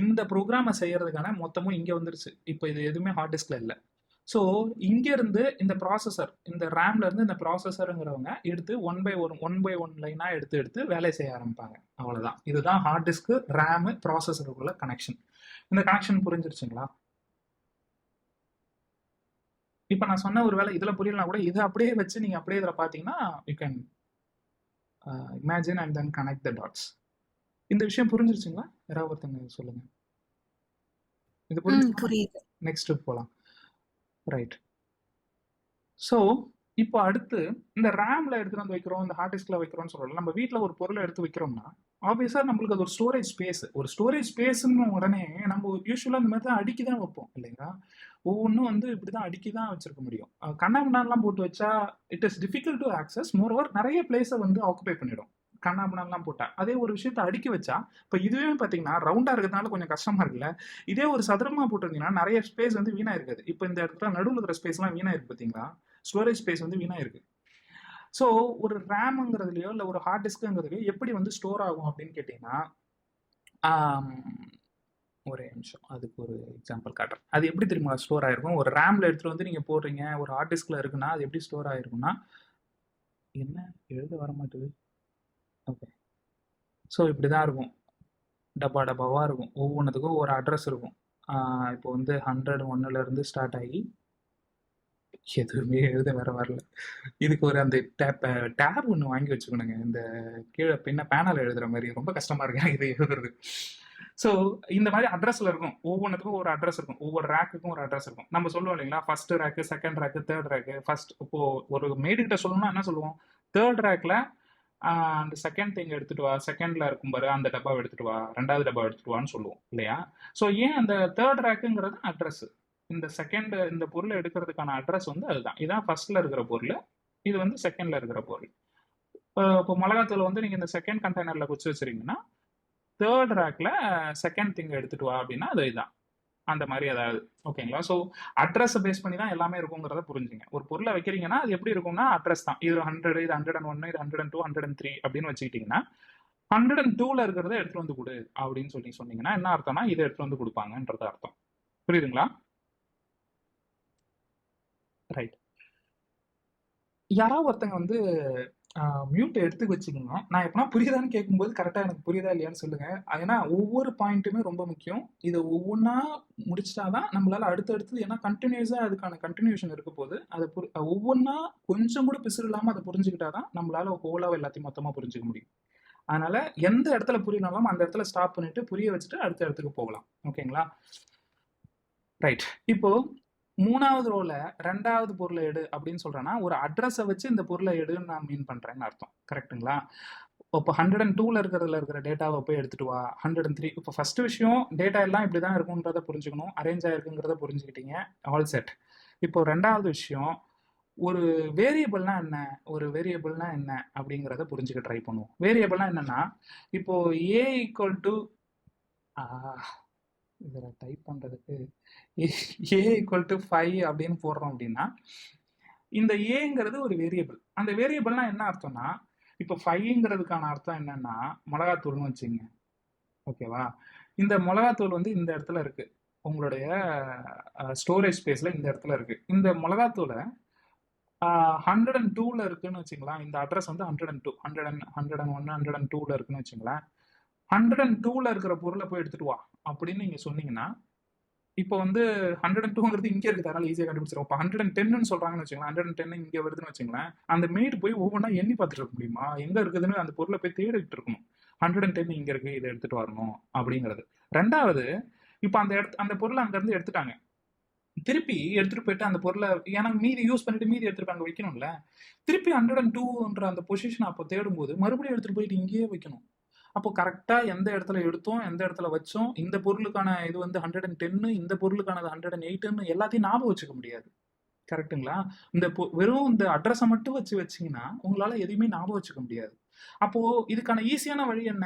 இந்த ப்ரோக்ராமை செய்யறதுக்கான மொத்தமும் இங்கே வந்துருச்சு. இப்போ இது எதுவுமே ஹார்ட் டிஸ்கில் இல்லை. ஸோ இங்கேருந்து இந்த ப்ராசஸர், இந்த ரேம்லேருந்து இந்த ப்ராசஸருங்கிறவங்க எடுத்து ஒன் பை ஒன் லைனாக எடுத்து வேலை செய்ய ஆரம்பிப்பாங்க. அவ்வளோதான். இதுதான் ஹார்ட் டிஸ்க்கு ரேமு ப்ராசஸருக்குள்ள கனெக்ஷன். இந்த கனெக்ஷன் புரிஞ்சிருச்சுங்களா? இப்போ நான் சொன்ன ஒரு வேலை இதில் புரியலனா கூட இதை அப்படியே வச்சு நீங்கள் அப்படியே இதில் பார்த்தீங்கன்னா you can imagine and then connect the dots. இந்த விஷயம் புரிஞ்சிருச்சுங்களா? யாராவது ஒருத்தங்க சொல்லுங்க. இது புரியுது. நெக்ஸ்ட் போகலாம். ரைட். ஸோ இப்போ அடுத்து இந்த ரேமில் எடுத்துகிட்டு வந்து வைக்கிறோம், இந்த ஹார்ட் டிஸ்கில் வைக்கிறோம்னு சொல்லலாம். நம்ம வீட்டில் ஒரு பொருளை எடுத்து வைக்கிறோம்னா ஆப்வியஸாக நம்மளுக்கு அது ஒரு ஸ்டோரேஜ் ஸ்பேஸ். ஒரு ஸ்டோரேஜ் ஸ்பேஸ்ன்னு உடனே நம்ம யூஸ்வலாக இந்த மாதிரி தான் அடுக்கி தான் வைப்போம் இல்லைங்களா? ஒவ்வொன்றும் வந்து இப்படி தான் அடுக்கி தான் வச்சிருக்க முடியும். கண்ணாமண்ணாலாம் போட்டு வச்சா it is difficult to access. Moreover நிறைய பிளேஸை வந்து ஆக்குபை பண்ணிடும் கண்ணாமண்ணாலாம் போட்டா. அதே ஒரு விஷயத்தை அடுக்கி வச்சா, இப்போ இதுவே பார்த்தீங்கன்னா ரவுண்டாக இருக்கிறதுனால கொஞ்சம் கஷ்டமா இருக்குல்ல. இதே ஒரு சதுரமாக போட்டிருந்தீங்கன்னா நிறைய ஸ்பேஸ் வந்து வீணாக இருக்காது. இப்போ இந்த இடத்துல நடுவில் இருக்கிற ஸ்பேஸ்லாம் வீணாக இருக்கு பார்த்தீங்களா? ஸ்டோரேஜ் ஸ்பேஸ் வந்து வீணாக இருக்கு. ஸோ ஒரு ரேமுங்கிறதுலையோ இல்லை ஒரு ஹார்ட் டிஸ்க்குங்கிறதுலையோ எப்படி வந்து ஸ்டோர் ஆகும் அப்படின்னு கேட்டிங்கன்னா, ஒரே நிமிஷம் அதுக்கு ஒரு எக்ஸாம்பிள் காட்டுறேன். அது எப்படி தெரியுமா ஸ்டோர் ஆகிருக்கும்? ஒரு ரேமில் எடுத்துகிட்டு வந்து நீங்கள் போடுறீங்க, ஒரு ஹார்ட் டிஸ்கில் இருக்குன்னா அது எப்படி ஸ்டோர் ஆகிருக்குன்னா, என்ன எழுத வர மாட்டேது. ஓகே. ஸோ இப்படி தான் இருக்கும். டப்பாவாக இருக்கும். ஒவ்வொன்றுத்துக்கும் ஒரு அட்ரஸ் இருக்கும். இப்போ வந்து 101 ஸ்டார்ட் ஆகி எதுவுமே எழுத வரல. இதுக்கு ஒரு அந்த டேப் ஒன்று வாங்கி வச்சுக்கணுங்க. இந்த கீழே பின்ன பேனல் எழுதுகிற மாதிரி ரொம்ப கஷ்டமாக இருக்கு இது எழுதுறது. ஸோ இந்த மாதிரி அட்ரஸில் இருக்கும். ஒவ்வொன்றுத்துக்கும் ஒரு அட்ரஸ் இருக்கும். ஒவ்வொரு ரேக்குக்கும் ஒரு அட்ரஸ் இருக்கும். நம்ம சொல்லுவோம் இல்லைங்களா, first rack, second rack, third rack. First இப்போது ஒரு மேடுகிட்ட சொல்லணும்னா என்ன சொல்லுவோம்? தேர்ட் ரேக்கில் அந்த செகண்ட் திங் எடுத்துட்டு வா, செகண்ட்ல இருக்கும் பாரு அந்த டப்பாவை எடுத்துட்டு வா, ரெண்டாவது டப்பா எடுத்துட்டு வான்னு சொல்லுவோம் இல்லையா? ஸோ ஏன் அந்த தேர்ட் ரேக்குங்கிறது அட்ரஸ். இந்த பொருளை எடுக்கிறதுக்கான அட்ரஸ் வந்து அதுதான். இதுதான் ஃபர்ஸ்ட்ல இருக்கிற பொருள், இது வந்து செகண்ட்ல இருக்கிற பொருள். இப்போ மிளகாத்தூள் வந்து நீங்க இந்த செகண்ட் கண்டெய்னர்ல குச்சி வச்சிருக்கீங்கன்னா தேர்ட் ரேக்ல செகண்ட் திங் எடுத்துட்டு வா அப்படின்னா அது இதுதான். அந்த மாதிரி ஏதாவது. ஓகேங்களா? ஸோ அட்ரஸை பேஸ் பண்ணி தான் எல்லாமே இருக்குங்கிறத புரிஞ்சுங்க. ஒரு பொருளை வைக்கிறீங்கன்னா அது எப்படி இருக்கும்னா அட்ரஸ் தான். இது 100, இது 101, இது 102, 103 அப்படின்னு வச்சுக்கிட்டீங்கன்னா 102ல இருக்கிறத எடுத்துட்டு வந்து கொடு அப்படின்னு சொன்னீங்கன்னா என்ன அர்த்தம்னா இதை எடுத்துட்டு வந்து கொடுப்பாங்கன்றது அர்த்தம். புரியுதுங்களா? ரைட். யாராவது ஒருத்தங்க வந்து மியூட்டை எடுத்து வச்சுக்கணும். நான் எப்பனா புரியுதான்னு கேட்கும்போது கரெக்டாக எனக்கு புரியுதா இல்லையான்னு சொல்லுங்க. ஏன்னா ஒவ்வொரு பாயிண்ட்டுமே ரொம்ப முக்கியம். இதை ஒவ்வொன்றா முடிச்சிட்டாதான் நம்மளால அடுத்தடுத்து, ஏன்னா கண்டினியூஸாக அதுக்கான கண்டினியூஷன் இருக்க போது அதை ஒவ்வொன்றா கொஞ்சம் கூட பிசுறு இல்லாமல் அதை புரிஞ்சுக்கிட்டாதான் நம்மளால ஹோலாக எல்லாத்தையும் மொத்தமாக புரிஞ்சுக்க முடியும். அதனால எந்த இடத்துல புரியனாலும் அந்த இடத்துல ஸ்டாப் பண்ணிட்டு புரிய வச்சுட்டு அடுத்த இடத்துக்கு போகலாம். ஓகேங்களா? ரைட். இப்போ 3வது ரோல 2வது பொருளை எடு அப்படின்னு சொல்றேன்னா ஒரு அட்ரஸை வச்சு இந்த பொருளை எடுன்னு நான் மீன் பண்றேன்னு அர்த்தம். கரெக்டுங்களா? இப்போ 102ல இருக்கிற டேட்டாவை போய் எடுத்துட்டு வா. 103. இப்போ ஃபர்ஸ்ட் விஷயம் டேட்டா எல்லாம் இப்படி தான் இருக்குன்றத புரிஞ்சுக்கணும். அரேஞ்ச் ஆயிருக்குங்கிறத புரிஞ்சுக்கிட்டீங்க. All set. இப்போ 2வது விஷயம், ஒரு வேரியபிள்னா என்ன அப்படிங்கிறத புரிஞ்சுக்க ட்ரை பண்ணுவோம். வேரியபிள்னா என்னன்னா, இப்போ ஏ ஈக்குவல் டு இதில் டைப் பண்ணுறதுக்கு ஏ ஈக்குவல் டு 5 அப்படின்னு போடுறோம் அப்படின்னா இந்த ஏங்கிறது ஒரு வேரியபிள். அந்த வேரியபிள்னா என்ன அர்த்தம்னா, இப்போ 5ங்கிறதுக்கான அர்த்தம் என்னன்னா மிளகாத்தூள்னு வச்சுங்க. ஓகேவா? இந்த மிளகாத்தூள் வந்து இந்த இடத்துல இருக்கு, உங்களுடைய ஸ்டோரேஜ் ஸ்பேஸ்ல இந்த இடத்துல இருக்கு. இந்த மிளகாத்தூளை 102ல இருக்குன்னு வச்சுங்களேன். இந்த அட்ரஸ் வந்து 102, 101, 102ல இருக்குன்னு வச்சுங்களேன். 102ல இருக்கிற பொருளை போய் எடுத்துட்டு வா அப்படின்னு நீங்க சொன்னீங்கன்னா, இப்போ வந்து 102ங்கிறது இங்கே இருக்கு, அதனால ஈஸியாக கண்டுபிடிச்சிடும். இப்போ 110ன்னு சொல்றாங்கன்னு வச்சுங்களேன், 110 இங்கே வருதுன்னு வச்சுங்களேன். அந்த மேடு போய் ஒவ்வொன்றா எண்ணி பார்த்துட்டு இருக்க முடியுமா? எங்க இருக்குதுன்னு அந்த பொருளை போய் தேடிட்டு இருக்கணும். 110 இங்க இருக்கு, இதை எடுத்துட்டு வரணும் அப்படிங்கிறது. 2வது, இப்போ அந்த பொருளை அங்கிருந்து எடுத்துட்டாங்க, திருப்பி எடுத்துட்டு போயிட்டு அந்த பொருளை எனக்கு மீதி யூஸ் பண்ணிட்டு மீதி எடுத்துட்டு போய் அங்கே வைக்கணும்ல. திருப்பி 102ன்ற அந்த பொசிஷன் அப்போ தேடும்போது மறுபடியும் எடுத்துட்டு போயிட்டு இங்கேயே வைக்கணும். அப்போ கரெக்டா எந்த இடத்துல எடுத்தோம், எந்த இடத்துல வச்சோம், இந்த பொருளுக்கான இது வந்து 110, இந்த பொருளுக்கானது 108ன்னு எல்லாத்தையும் ஞாபகம் வச்சுக்க முடியாது. கரெக்ட்டுங்களா? இந்த வெறும் இந்த அட்ரஸை மட்டும் வச்சு வச்சீங்கன்னா உங்களால எதையுமே ஞாபகம் வச்சுக்க முடியாது. அப்போ இதுக்கான ஈஸியான வழி என்ன?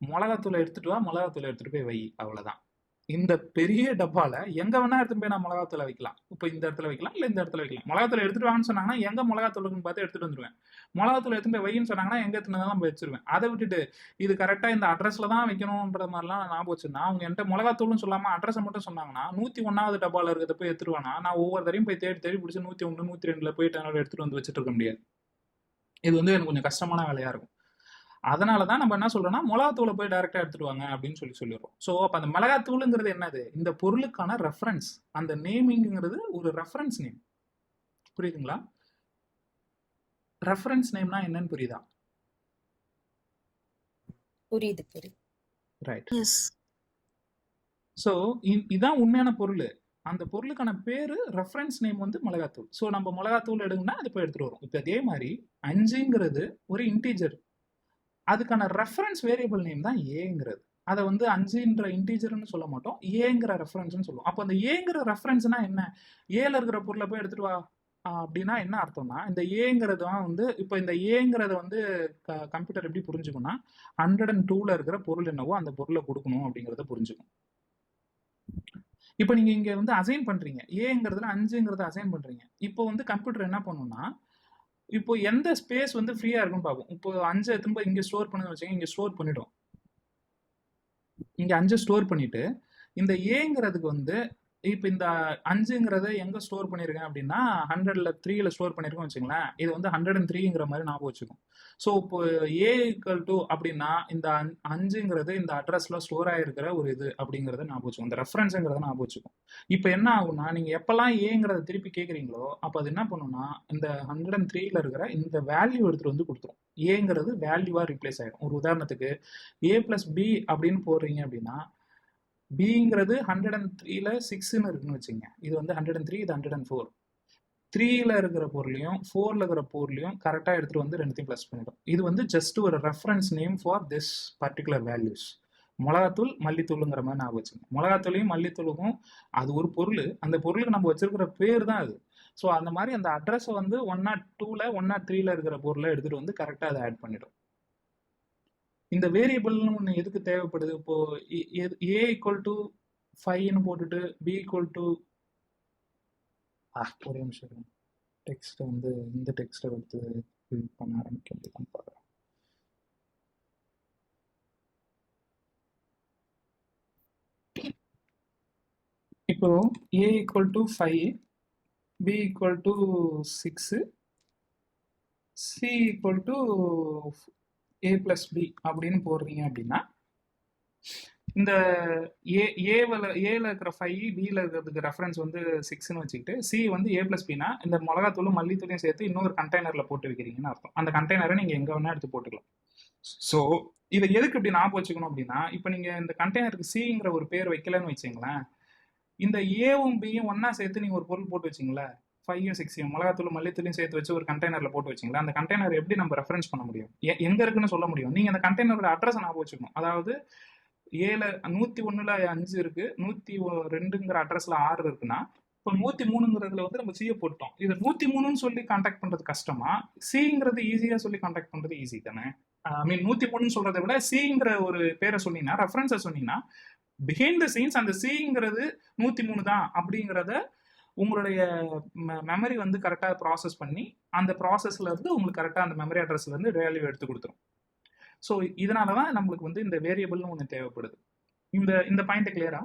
மிளகாத்தூளை எடுத்துட்டு வா, மிளகாத்தூளை எடுத்துட்டு போய் வை, அவ்வளவுதான். இந்த பெரிய டப்பால எங்க வேணா எடுத்துட்டு போய் நான் மிளகாத்தூளை வைக்கலாம். இப்போ இந்த இடத்துல வைக்கலாம், இல்ல இந்த இடத்துல வைக்கலாம். மிளகாத்தூளை எடுத்துட்டு வாங்கன்னு சொன்னாங்கன்னா எங்க மிளகாத்தூளுக்குன்னு பார்த்து எடுத்துட்டு வந்துருவேன். மிளகாத்தூளை எடுத்துட்டு போய் வைன்னு சொன்னாங்கன்னா எங்க எடுத்துனாலும் போய் வச்சிருவேன். அதை விட்டுட்டு இது கரெக்டா இந்த அட்ரஸ்ல தான் வைக்கணும்ன்ற மாதிரிலாம் நான் ஞாபகம் வச்சிருந்தா அவங்க என்கிட்ட மிளகாத்தூள்னு சொல்லாம அட்ரஸை மட்டும் சொன்னாங்கன்னா 101வது டப்பால இருக்கிறத போய் எடுத்துருவானா நான் ஒவ்வொரு தரையும் போய் தேடி தேடி பிடிச்சி 101, 102ல போயிட்டு என்னோட எடுத்துட்டு வந்து வச்சுட்டு இருக்க முடியாது. இது வந்து எனக்கு கொஞ்சம் கஷ்டமான வேலையா இருக்கும். அதனால தான் நம்ம என்ன சொல்றோம்னா மிளகாத்தூளை போய் டைரக்டா எடுத்துட்டு வாங்க அப்படின்னு சொல்லிடுறோம். ஸோ அப்போ அந்த மிளகாத்தூளுங்கிறது என்னது? இந்த பொருளுக்கான ரெஃபரன்ஸ். அந்த நேமிங்கிறது ஒரு ரெஃபரன்ஸ் நேம். புரியுதுங்களா? ரெஃபரன்ஸ் நேம்னா என்னன்னு புரியுதா? புரியுது. ரைட். எஸ். ஸோ இதான் உண்மையான பொருள். அந்த பொருளுக்கான பேரு ரெஃபரன்ஸ் நேம் வந்து மிளகாத்தூள். ஸோ நம்ம மிளகாத்தூள் எடுங்கன்னா அது போய் எடுத்துட்டு வரும். இப்போ அதே மாதிரி 5ங்கிறது ஒரு இன்டீஜர். அதுக்கான ரெஃபரன்ஸ் வேரியபிள் நேம் தான் ஏங்கிறது. அதை வந்து 5ன்ற இன்டீஜர்னு சொல்ல மாட்டோம், ஏங்கிற ரெஃபரன்ஸ்னு சொல்லுவோம். அப்போ அந்த ஏங்கிற ரெஃபரன்ஸ்னா என்ன? ஏல இருக்கிற பொருளை போய் எடுத்துட்டு வா அப்படின்னா என்ன அர்த்தம்னா இந்த ஏங்கிறது தான் வந்து இப்போ இந்த ஏங்கிறத வந்து கம்ப்யூட்டர் எப்படி புரிஞ்சுக்கும்னா 102ல இருக்கிற பொருள் என்னவோ அந்த பொருளை கொடுக்கணும் அப்படிங்கிறத புரிஞ்சுக்கும். இப்போ நீங்க இங்க வந்து அசைன் பண்றீங்க, ஏங்கிறதுல 5ங்கிறத அசைன் பண்றீங்க. இப்போ வந்து கம்ப்யூட்டர் என்ன பண்ணும்னா இப்போ எந்த ஸ்பேஸ் வந்து ஃப்ரீயா இருக்குன்னு பார்ப்போம். இப்போ 5 திரும்ப இங்க ஸ்டோர் பண்ணுன்னு வச்சுக்கோங்க, இங்க ஸ்டோர் பண்ணிடும். இங்க 5 ஸ்டோர் பண்ணிட்டு இந்த ஏங்கிறதுக்கு வந்து இப்போ இந்த 5ங்கிறத எங்க ஸ்டோர் பண்ணிருக்கேன் அப்படின்னா 100ல 3ல ஸ்டோர் பண்ணிருக்கோம் வச்சுங்களேன். இது வந்து 103ங்கிற மாதிரி ஞாபகம் வச்சுக்கும். ஸோ இப்போ ஏ ஈக்குவல் டு அப்படின்னா இந்த 5ங்கிறது இந்த அட்ரஸ்ல ஸ்டோர் ஆயிருக்கிற ஒரு இது அப்படிங்கிறத ஞாபகம் வச்சுக்கும். இந்த ரெஃபரன்ஸுங்கிறத ஞாபகம் வச்சுக்கும். இப்போ என்ன ஆகும்னா நீங்க எப்பெல்லாம் ஏங்கிறத திருப்பி கேட்குறீங்களோ அப்போ அது என்ன பண்ணும்னா இந்த 103ல இருக்கிற இந்த வேல்யூ எடுத்துட்டு வந்து கொடுத்துரும். ஏங்கிறது வேல்யூவா ரிப்ளேஸ் ஆயிடும். ஒரு உதாரணத்துக்கு A+B அப்படின்னு போடுறீங்க அப்படின்னா பிங்கிறது 103ல 6ன்னு இருக்குன்னு வச்சுங்க. இது வந்து 103, இது 104. 3ல இருக்கிற பொருளையும் 4ல இருக்கிற பொருளையும் கரெக்டாக எடுத்துட்டு வந்து ரெண்டுத்தையும் ப்ளஸ் பண்ணிடும். இது வந்து ஜஸ்ட் ஒரு reference name for this particular values. மிளகாத்தூள் மல்லித்தூளுங்கிற மாதிரி நான் வச்சுங்க. மிளகாத்தூளையும் மல்லித்தூளுக்கும் அது ஒரு பொருள், அந்த பொருளுக்கு நம்ம வச்சிருக்கிற பேர் தான் அது. ஸோ அந்த மாதிரி அந்த அட்ரஸை வந்து 102ல 103ல இருக்கிற பொருளை எடுத்துட்டு வந்து கரெக்டாக அதை ஆட் பண்ணிடும். இந்த வேரியபிள்னு ஒன்று எதுக்கு தேவைப்படுது? இப்போ ஏ ஈக்குவல் டு 5ன்னு போட்டுட்டு பி ஈக்குவல் டு ஒரே நிமிஷம் டெக்ஸ்ட்டை வந்து இந்த டெக்ஸ்ட்டை எடுத்து இது பண்ண ஆரம்பிக்க முடியுதான்னு பார்க்குறேன். இப்போ A equal to 5, B equal to 6, C equal to A+B அப்படின்னு போடுறீங்க அப்படின்னா இந்த ஏல இருக்கிற 5, பியில் இருக்கிறதுக்கு ரெஃபரன்ஸ் வந்து 6ன்னு வச்சுக்கிட்டு சி வந்து A+Bனா இந்த மிளகாத்தூளும் மல்லித்தூளையும் சேர்த்து இன்னொரு கண்டெய்னரில் போட்டு வைக்கிறீங்கன்னு அர்த்தம். அந்த கண்டெய்னரை நீங்கள் எங்கே வேணால் எடுத்து போட்டுக்கலாம். ஸோ இதை எதுக்கு இப்படி ஞாபகம் வச்சுக்கணும் அப்படின்னா இப்போ நீங்கள் இந்த கண்டெய்னருக்கு சிங்கிற ஒரு பேர் வைக்கலன்னு வச்சுங்களேன், இந்த ஏவும் பியும் ஒன்றா சேர்த்து நீங்கள் ஒரு பொருள் போட்டு வச்சிங்களேன், 5யும் 6யும் மிளகாத்தூளும் மல்லித்தூளையும் சேர்த்து வச்சு ஒரு கண்டெய்னரில் போட்டு வச்சிங்களா, அந்த கண்டெய்னர் எப்படி நம்ம ரெஃபரன்ஸ் பண்ண முடியும்? எங்கே இருக்குன்னு சொல்ல முடியும்? நீங்கள் அந்த கண்டெய்னரோட அட்ரஸை ஞாபகம் வச்சுக்கணும். அதாவது ஏல 101ல 5 இருக்கு, 102ங்கிற அட்ரஸ்ல 6 இருக்குன்னா இப்போ 103ங்கிறதுல வந்து நம்ம சியை போட்டோம். இது 103ன்னு சொல்லி கான்டாக்ட் பண்றது கஷ்டமா, சிங்கிறது ஈஸியா சொல்லி கான்டாக்ட் பண்றது ஈஸி தானே? ஐ மீன் 103ன்னு சொல்றதை விட சிங்கிற ஒரு பேரை சொன்னீங்கன்னா, ரெஃபரன்ஸை சொன்னீங்கன்னா பிஹைண்ட் த சீன்ஸ் அந்த சிங்கிறது 103 தான் அப்படிங்கிறத உங்களுடைய மெமரி வந்து கரெக்டாக ப்ராசஸ் பண்ணி அந்த ப்ராசஸ்ல இருந்து உங்களுக்கு கரெக்டாக அந்த மெமரி அட்ரஸ்ல இருந்து வேல்யூ எடுத்து கொடுத்துரும். ஸோ இதனால தான் நம்மளுக்கு வந்து இந்த வேரியபிள்னு ஒன்று தேவைப்படுது. இந்த பாயிண்ட் கிளியரா?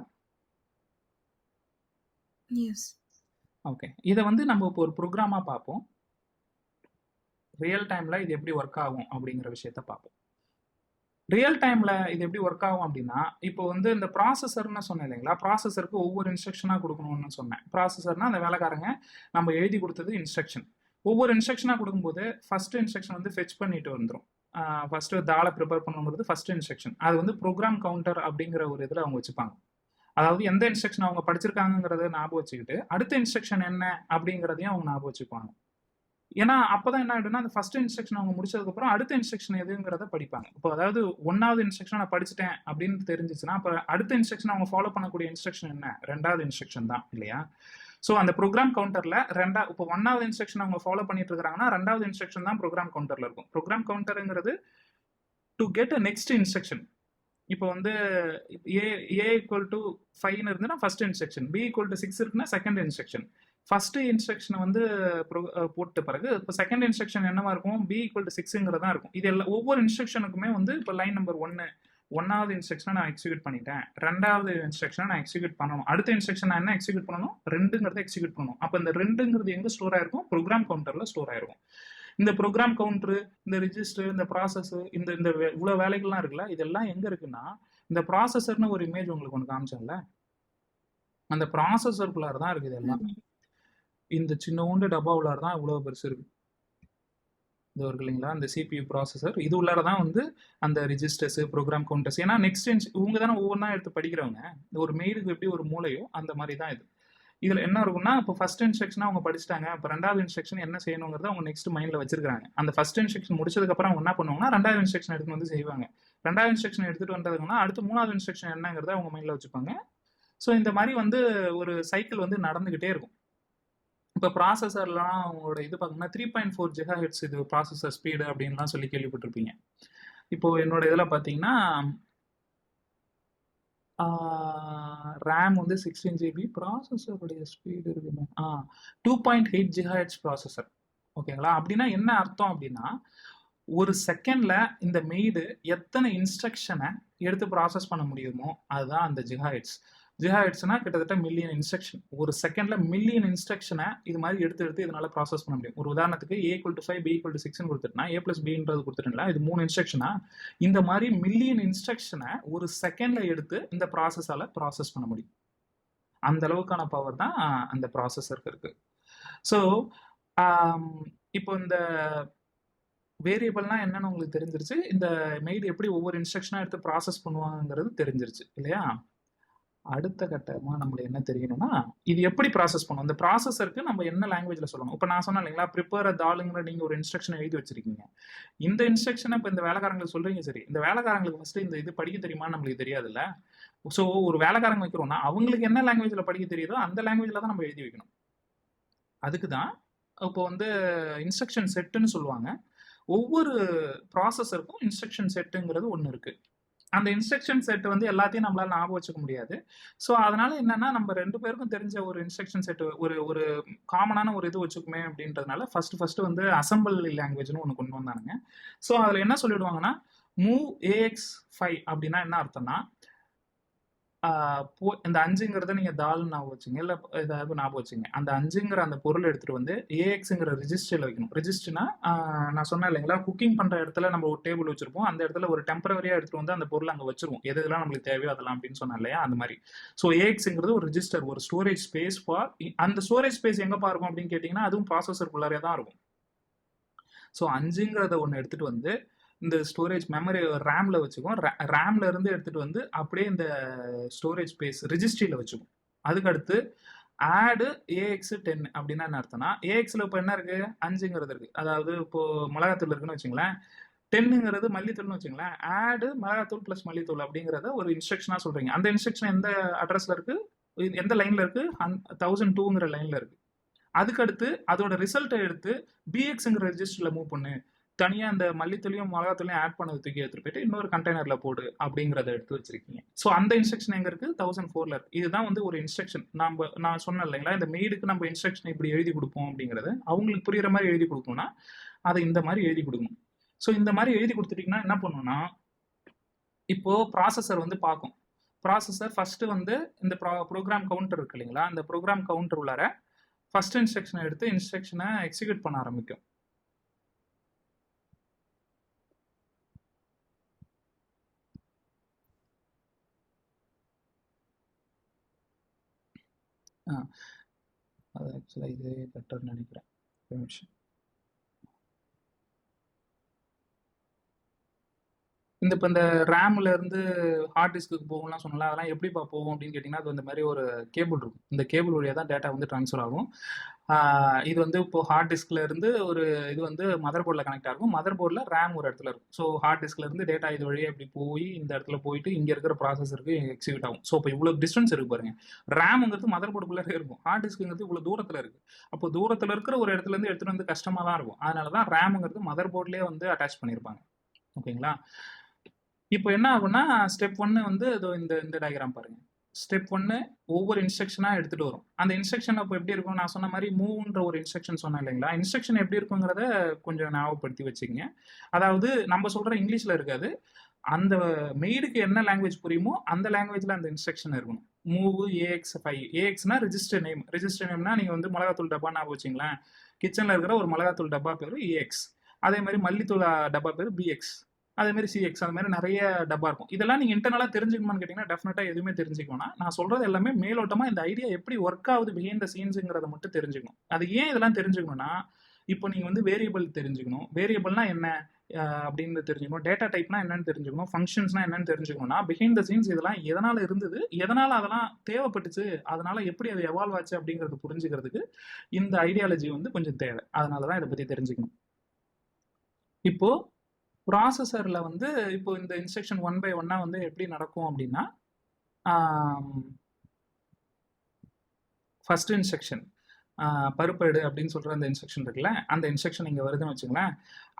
எஸ். ஓகே, இதை வந்து நம்ம இப்போ ஒரு ப்ரோக்ராமாக பார்ப்போம். ரியல் டைம்ல இது எப்படி ஒர்க் ஆகும் அப்படிங்கிற விஷயத்த பார்ப்போம். ரியல் டைம்ல இது எப்படி ஒர்க் ஆகும் அப்படின்னா, இப்போ வந்து இந்த ப்ராசஸர்னு சொன்னேன் இல்லைங்களா, ப்ராசஸருக்கு ஒவ்வொரு இன்ஸ்ட்ரக்ஷனாக கொடுக்கணும்னு சொன்னேன். ப்ராசஸர்னா அந்த வேலைக்காரங்க நம்ம எழுதி கொடுத்தது இன்ஸ்ட்ரக்ஷன். ஒவ்வொரு இன்ஸ்ட்ரக்ஷனாக கொடுக்கும்போது ஃபர்ஸ்ட் இன்ஸ்ட்ரக்ஷன் வந்து ஃபெச் பண்ணிட்டு வந்துடும். ஃபர்ஸ்ட் தாளை ப்ரிப்பேர் பண்ணுங்கிறது ஃபர்ஸ்ட் இன்ஸ்ட்ரக்ஷன். அது வந்து ப்ரோக்ராம் கவுண்டர் அப்படிங்கிற ஒரு இதில் அவங்க வச்சுப்பாங்க. அதாவது எந்த இன்ஸ்ட்ரக்ஷன் அவங்க படிச்சிருக்காங்கிறத ஞாபகம் வச்சுக்கிட்டு அடுத்த இன்ஸ்ட்ரக்ஷன் என்ன அப்படிங்கிறதையும் அவங்க ஞாபகம் வச்சுக்குவாங்க. ஏன்னா அப்பதான் என்ன ஆயிடும்னா, அந்த ஃபர்ஸ்ட் இன்ஸ்ட்ரக்ஷன் அவங்க முடிச்சதுக்கப்புறம் அடுத்த இன்ஸ்ட்ரக்ஷன் எதுங்கிறத படிப்பாங்க. இப்போ அதாவது 1வது இன்ஸ்ட்ரக்ஷன் நான் படிச்சுட்டேன் அப்படின்னு தெரிஞ்சிச்சுன்னா, அப்ப அடுத்த இன்ஸ்ட்ரக்ஷன் அவங்க ஃபாலோ பண்ணக்கூடிய இன்ஸ்ட்ரக்ஷன் என்ன? 2வது இன்ஸ்ட்ரக்ஷன் தான் இல்லையா? ஸோ அந்த ப்ரோக்ராம் கவுண்டர்ல இப்போ 1வது இன்ஸ்ட்ரக்ஷன் அவங்க ஃபாலோ பண்ணிட்டு இருக்காங்கன்னா 2வது இன்ஸ்ட்ரக்ஷன் தான் ப்ரோக்ராம் கவுண்டர்ல இருக்கும். ப்ரோக்ராம் கவுண்டருங்கிறது to get a next instruction. இப்போ வந்து ஏ ஈக்குவல் டு 5ன்னு இருந்துன்னா first instruction, B equal to 6 இருக்குன்னா செகண்ட் இன்ஸ்ட்ரக்ஷன். ஃபர்ஸ்ட் இன்ஸ்ட்ரக்ஷனை வந்து போட்ட பிறகு இப்போ செகண்ட் இன்ஸ்ட்ரக்ஷன் என்னவா இருக்கும்? பி ஈக்குவல் டு 6ங்கிறதா இருக்கும். இது எல்லாம் ஒவ்வொரு இன்ஸ்ட்ரக்ஷனுக்குமே வந்து இப்போ லைன் நம்பர் 1வது இன்ஸ்ட்ரக்ஷனை நான் எக்ஸிக்யூட் பண்ணிட்டேன், 2வது இன்ஸ்ட்ரக்ஷனை நான் எக்ஸிக்யூட் பண்ணணும், அடுத்த இன்ஸ்ட்ரக்ஷன் நான் என்ன எக்ஸிக்யூட் பண்ணணும்? 2ங்கிறத எக்ஸிக்யூட் பண்ணணும். அப்போ இந்த 2ங்கிறது எங்கே ஸ்டோர் ஆயிருக்கும்? ப்ரோக்ராம் கவுண்டர்ல ஸ்டோர் ஆயிருக்கும். இந்த ப்ரோக்ராம் கவுண்டர், இந்த ரிஜிஸ்டர், இந்த ப்ராசஸ், இந்த இந்த இவ்வளவு வேலைகள்லாம் இருக்குல்ல, இதெல்லாம் எங்க இருக்குன்னா இந்த ப்ராசஸர்னு ஒரு இமேஜ் உங்களுக்கு ஒன்று காமிச்சேன்ல, அந்த ப்ராசஸருக்குள்ளார தான் இருக்குது எல்லாம். இந்த சின்னோண்டு டப்பா உள்ளார தான் இவ்வளவு பெருசு இருக்கு. இது இருக்கு இல்லைங்களா, அந்த CPU ப்ராசஸர், இது உள்ளார தான் வந்து அந்த ரிஜிஸ்டர்ஸ், ப்ரோக்ராம் கவுண்டர்ஸ். ஏன்னா நெக்ஸ்ட் இவங்க தானே ஒவ்வொன்றா எடுத்து படிக்கிறவங்க. இந்த ஒரு மெயிலுக்கு எப்படி ஒரு மூளையோ அந்த மாதிரி தான் இது. இதுல என்ன இருக்கும்னா, இப்போ ஃபர்ஸ்ட் இன்ஸ்ட்ரக்ஷன் அவங்க படிச்சுட்டாங்க, இப்போ 2வது இன்ஸ்ட்ரக்ஷன் என்ன செய்யணுங்கிறத அவங்க நெக்ஸ்ட் மைண்ட்ல வச்சிருக்காங்க. அந்த ஃபர்ஸ்ட் இன்ஸ்ட்ரக்ஷன் முடிச்சதுக்கு அப்புறம் அவங்க என்ன பண்ணுவாங்கன்னா 2வது இன்ஸ்ட்ரக்ஷன் எடுத்து வந்து செய்வாங்க. 2வது இன்ஸ்ட்ரக்ஷன் எடுத்துட்டு வந்ததுக்குன்னா அடுத்து 3வது இன்ஸ்ட்ரக்ஷன் என்னங்கிறத அவங்க மைண்ட்ல வச்சுப்பாங்க. ஸோ இந்த மாதிரி வந்து ஒரு சைக்கிள் வந்து நடந்துகிட்டே இருக்கும். இப்போ ப்ராசஸர்லாம் அவங்களோட இது பார்த்தீங்கன்னா 3.4 GHz இது ப்ராசஸர் ஸ்பீடு அப்படின்லாம் சொல்லி கேள்விப்பட்டிருப்பீங்க. இப்போ என்னோட இதில் பார்த்தீங்கன்னா ரேம் வந்து 16 GB, ப்ராசஸருடைய ஸ்பீடு இருக்குமே 2.8 GHz ப்ராசஸர். ஓகேங்களா? அப்படின்னா என்ன அர்த்தம் அப்படின்னா, ஒரு செகண்ட்ல இந்த மெய்டு எத்தனை இன்ஸ்ட்ரக்ஷனை எடுத்து ப்ராசஸ் பண்ண முடியுமோ அதுதான் அந்த ஜிகாஹெட்ஸ். ஜிகாஹெட்ஸ்னா கிட்டத்தட்ட மில்லியன் இன்ஸ்ட்ரக்ஷன். ஒரு செகண்ட்ல மில்லியன் இன்ஸ்ட்ரக்ஷனை இது மாதிரி எடுத்து இதனால ப்ராசஸ் பண்ண முடியும். ஒரு உதாரணத்துக்கு A = 5, B = 6ன்னு கொடுத்துட்டுனா A + Bன்றது கொடுத்துட்டீங்களா, இது 3 இன்ஸ்ட்ரக்ஷனா. இந்த மாதிரி மில்லியன் இன்ஸ்ட்ரக்ஷனை ஒரு செகண்ட்ல எடுத்து இந்த ப்ராசஸால ப்ராசஸ் பண்ண முடியும். அந்த அளவுக்கான பவர் தான் அந்த ப்ராசஸருக்கு இருக்கு. ஸோ இப்போ இந்த வேரியபிள்னா என்னன்னு உங்களுக்கு தெரிஞ்சிருச்சு. இந்த மெய்டு எப்படி ஒவ்வொரு இன்ஸ்ட்ரக்ஷனா எடுத்து ப்ராசஸ் பண்ணுவாங்கிறது தெரிஞ்சிருச்சு இல்லையா? அடுத்த கட்டமா நம்மளுக்கு என்ன தெரியணும்னா, இது எப்படி ப்ராசஸ் பண்ணும். இந்த ப்ராசஸருக்கு நம்ம என்ன லாங்குவேஜ்ல சொல்லணும். இப்போ நான் சொன்னேன் இல்லைங்களா, ப்ரிப்பேர் அ தாலுங்கிற நீங்க ஒரு இன்ஸ்ட்ரக்ஷன் எழுதி வச்சிருக்கீங்க. இந்த இன்ஸ்ட்ரக்ஷனை இப்போ இந்த வேலைக்காரங்களுக்கு சொல்றீங்க. சரி, இந்த வேலைக்காரங்களுக்கு ஃபர்ஸ்ட் இந்த இது படிக்க தெரியுமான்னு நம்மளுக்கு தெரியாதுல்ல. ஸோ ஒரு வேலைக்காரங்க வைக்கிறோம்னா அவங்களுக்கு என்ன லாங்குவேஜ்ல படிக்க தெரியுதோ அந்த லாங்குவேஜ்ல தான் நம்ம எழுதி வைக்கணும். அதுக்கு தான் இப்போ வந்து இன்ஸ்ட்ரக்ஷன் செட்டுன்னு சொல்லுவாங்க. ஒவ்வொரு ப்ராசஸருக்கும் இன்ஸ்ட்ரக்ஷன் செட்டுங்கிறது ஒன்று இருக்கு. அந்த இன்ஸ்ட்ரக்ஷன் செட் வந்து எல்லாத்தையும் நம்மளால ஞாபகம் வச்சுக்க முடியாது. ஸோ அதனால என்னன்னா, நம்ம 2 பேருக்கும் தெரிஞ்ச ஒரு இன்ஸ்ட்ரக்ஷன் செட், ஒரு காமனான ஒரு இது வச்சுக்குமே அப்படின்றதுனால ஃபர்ஸ்ட் வந்து அசம்பிளி லாங்குவேஜ்னு ஒன்று கொண்டு வந்தானுங்க. ஸோ அதில் என்ன சொல்லிடுவாங்கன்னா, மூவ் AX5 அப்படின்னா என்ன அர்த்தம்னா, இந்த 5ங்கிறத நீங்க தால்னு ஞாபகம் வச்சுங்க, இல்லை ஏதாவது ஞாபகம் வச்சுங்க. அந்த 5ங்கிற அந்த பொருள் எடுத்துட்டு வந்து AXங்கிற ரிஜிஸ்டர்ல வைக்கணும். ரிஜிஸ்டர்னா நான் சொன்னேன் இல்லைங்களா, குக்கிங் பண்ற இடத்துல நம்ம ஒரு டேபிள் வச்சிருப்போம். அந்த இடத்துல ஒரு டெம்பரவரியா எடுத்துட்டு வந்து அந்த பொருள் அங்கே வச்சிருவோம். எதெல்லாம் நம்மளுக்கு தேவையோ அதெல்லாம் அப்படின்னு சொன்னேன் இல்லையா, அந்த மாதிரி. ஸோ AXங்கிறது ஒரு ரிஜிஸ்டர், ஒரு ஸ்டோரேஜ் ஸ்பேஸ் ஃபார். அந்த ஸ்டோரேஜ் ஸ்பேஸ் எங்கப்பா இருக்கும் அப்படின்னு கேட்டீங்கன்னா, அதுவும் ப்ராசஸருக்குள்ளாரே தான் இருக்கும். ஸோ 5ங்கிறத ஒன்று எடுத்துட்டு வந்து இந்த ஸ்டோரேஜ் மெமரி ரேம்ல வச்சுக்கும். ரேம்ல இருந்து எடுத்துட்டு வந்து அப்படியே இந்த ஸ்டோரேஜ் ஸ்பேஸ் ரிஜிஸ்ட்ரியில வச்சுக்கும். அதுக்கு அடுத்து ஆடு AX10 அப்படின்னா என்ன அர்த்தம்னா, AXல இப்போ என்ன இருக்கு, 5ங்கிறது இருக்கு. அதாவது இப்போ மிளகாத்தூள் இருக்குன்னு வச்சுங்களேன், 10ங்கிறது மல்லித்தூள்னு வச்சுங்களேன். ஆடு மிளகாத்தூள் + மல்லித்தூள் அப்படிங்கிறத ஒரு இன்ஸ்ட்ரக்ஷனா சொல்றீங்க. அந்த இன்ஸ்ட்ரக்ஷன் எந்த அட்ரஸ்ல இருக்கு, எந்த லைன்ல இருக்கு, 1002ங்கிற லைன்ல இருக்கு. அதுக்கு அடுத்து அதோட ரிசல்ட்டை எடுத்து BXங்கிற ரெஜிஸ்டர்ல மூவ் பண்ணு, தனியா அந்த மல்லித்தூளையும் மிளகாத்தூளையும் ஆட் பண்ணது தூக்கி எடுத்துட்டு போயிட்டு இன்னொரு கண்டெய்னர்ல போடு அப்படிங்கிறத எடுத்து வச்சிருக்கீங்க. ஸோ அந்த இன்ஸ்ட்ரக்ஷன் எங்க இருக்கு, 1004ல இருக்கு. இதுதான் வந்து ஒரு இன்ஸ்ட்ரக்ஷன். நான் சொன்னேன் இல்லைங்களா, இந்த மெய்டுக்கு நம்ம இன்ஸ்ட்ரக்ஷன் இப்படி எழுதி கொடுப்போம் அப்படிங்கிறது அவங்களுக்கு புரியுற மாதிரி எழுதி கொடுக்கணும்னா அதை இந்த மாதிரி எழுதி கொடுக்கணும். ஸோ இந்த மாதிரி எழுதி கொடுத்துட்டீங்கன்னா என்ன பண்ணணும்னா, இப்போ ப்ராசஸர் வந்து பார்க்கும். ப்ராசஸர் ஃபர்ஸ்ட் வந்து இந்த ப்ரோக்ராம் கவுண்டர் இருக்கு இல்லைங்களா, அந்த ப்ரோக்ராம் கவுண்டர் உள்ளார ஃபர்ஸ்ட் இன்ஸ்ட்ரக்ஷனை எடுத்து இன்ஸ்ட்ரக்ஷனை எக்ஸிக்யூட் பண்ண ஆரம்பிக்கும். அது ஆக்சுவலாக இதே பெட்டர்னு நினைக்கிறேன். ஒரு நிமிஷம். இப்போ இந்த ரேம்ல இருந்து ஹார்ட் டிஸ்க்கு போகும்லாம் சொன்னல, அதெல்லாம் எப்படிப்பா போகும் அப்படின்னு கேட்டிங்கன்னா, அது இந்த மாதிரி ஒரு கேபிள் இருக்கும். இந்த கேபிள் வழியா தான் டேட்டா வந்து ட்ரான்ஸ்ஃபர் ஆகும். இது வந்து இப்போ ஹார்ட் டிஸ்க்ல இருந்து ஒரு இது வந்து மதர் போர்டில் கனெக்ட் ஆகும். மதர் போர்டில் ரேம் ஒரு இடத்துல இருக்கும். ஸோ ஹார்ட் டிஸ்க்ல இருந்து டேட்டா இது வழியா இப்படி போய் இந்த இடத்துல போயிட்டு இங்கே இருக்கிற ப்ராசஸருக்கு எக்ஸிக்யூட் ஆகும். ஸோ இப்போ இவ்வளோ டிஸ்டன்ஸ் இருக்கு பாருங்க. ரேமுங்கிறது மதர் போர்டுக்குள்ளே இருக்கும். ஹார்ட் டிஸ்க்குங்கிறது இவ்வளோ தூரத்தில் இருக்கு. அப்போ தூரத்தில் இருக்கிற ஒரு இடத்துல இருந்து எடுத்துட்டு வந்து கஷ்டமாக தான் இருக்கும். அதனால தான் ரேமுங்கிறது மதர் போர்ட்லேயே வந்து அட்டாச் பண்ணியிருப்பாங்க. ஓகேங்களா? இப்போ என்ன ஆகும்னா ஸ்டெப் 1 வந்து இந்த இந்த டயக்ராம் பாருங்க. ஸ்டெப் 1 ஒவ்வொரு இன்ஸ்ட்ரக்ஷனாக எடுத்துகிட்டு வரும். அந்த இன்ஸ்ட்ரக்ஷன் அப்போ எப்படி இருக்கும், நான் சொன்ன மாதிரி மூவ்ன்ற ஒரு இன்ஸ்ட்ரக்ஷன் சொன்னேன் இல்லைங்களா? இன்ஸ்ட்ரக்ஷன் எப்படி இருக்குங்கிறத கொஞ்சம் ஞாபகப்படுத்தி வச்சுக்கங்க. அதாவது நம்ம சொல்கிற இங்கிலீஷில் இருக்காது. அந்த மெய்டுக்கு என்ன லாங்குவேஜ் புரியுமோ அந்த லாங்குவேஜில் அந்த இன்ஸ்ட்ரக்ஷன் இருக்கணும். Move AX5. AXனா ரிஜிஸ்டர் நேம். ரிஜிஸ்டர் நேம்னா நீங்கள் வந்து மிளகாத்தூள் டப்பா ஞாபகம் வச்சிங்களேன். கிச்சனில் இருக்கிற ஒரு மிளகாத்தூள் டப்பா பேர் AX. அதே மாதிரி மல்லித்தூள் டப்பா பேர் BX. அதே மாதிரி CX. அது மாதிரி நிறைய டப்பா இருக்கும். இதெல்லாம் நீங்கள் இன்டர்னலாக தெரிஞ்சுக்கணும்னு கேட்டிங்கன்னா டெஃபினட்டாக எதுவுமே தெரிஞ்சுக்கணும்னா, நான் சொல்கிறது எல்லாமே மேலோட்டமாக இந்த ஐடியா எப்படி ஒர்க் ஆகுது பிஹைண்ட் த சீன்ஸுங்கிறத மட்டும் தெரிஞ்சுக்கணும். அது ஏன் இதெல்லாம் தெரிஞ்சுக்கணும்னா, இப்போ நீங்கள் வந்து வேரியபிள் தெரிஞ்சுக்கணும். வேரியபிள்னா என்ன அப்படின்னு தெரிஞ்சுக்கணும். டேட்டா டைப்னா என்னன்னு தெரிஞ்சுக்கணும். ஃபங்க்ஷன்ஸ்னா என்னன்னு தெரிஞ்சுக்கணும்னா, பிஹைண்ட் த சீன்ஸ் இதெல்லாம் எதனால் இருந்தது, எதனால் அதெல்லாம் தேவைப்பட்டுச்சு, அதனால் எப்படி அது எவால்வ் ஆச்சு அப்படிங்கிறது புரிஞ்சுக்கிறதுக்கு இந்த ஐடியாலஜி வந்து கொஞ்சம் தேவை. அதனால தான் இதை பற்றி தெரிஞ்சுக்கணும். இப்போது ப்ராசஸரில் வந்து இப்போ இந்த இன்ஸ்ட்ரக்ஷன் 1 by 1 வந்து எப்படி நடக்கும் அப்படின்னா, ஃபர்ஸ்ட் இன்ஸ்ட்ரக்ஷன் பருப்பேடு அப்படின்னு சொல்கிற அந்த இன்ஸ்ட்ரக்ஷன் இருக்குல்ல, அந்த இன்ஸ்ட்ரக்ஷன் இங்கே வருதுன்னு வச்சுங்களேன்.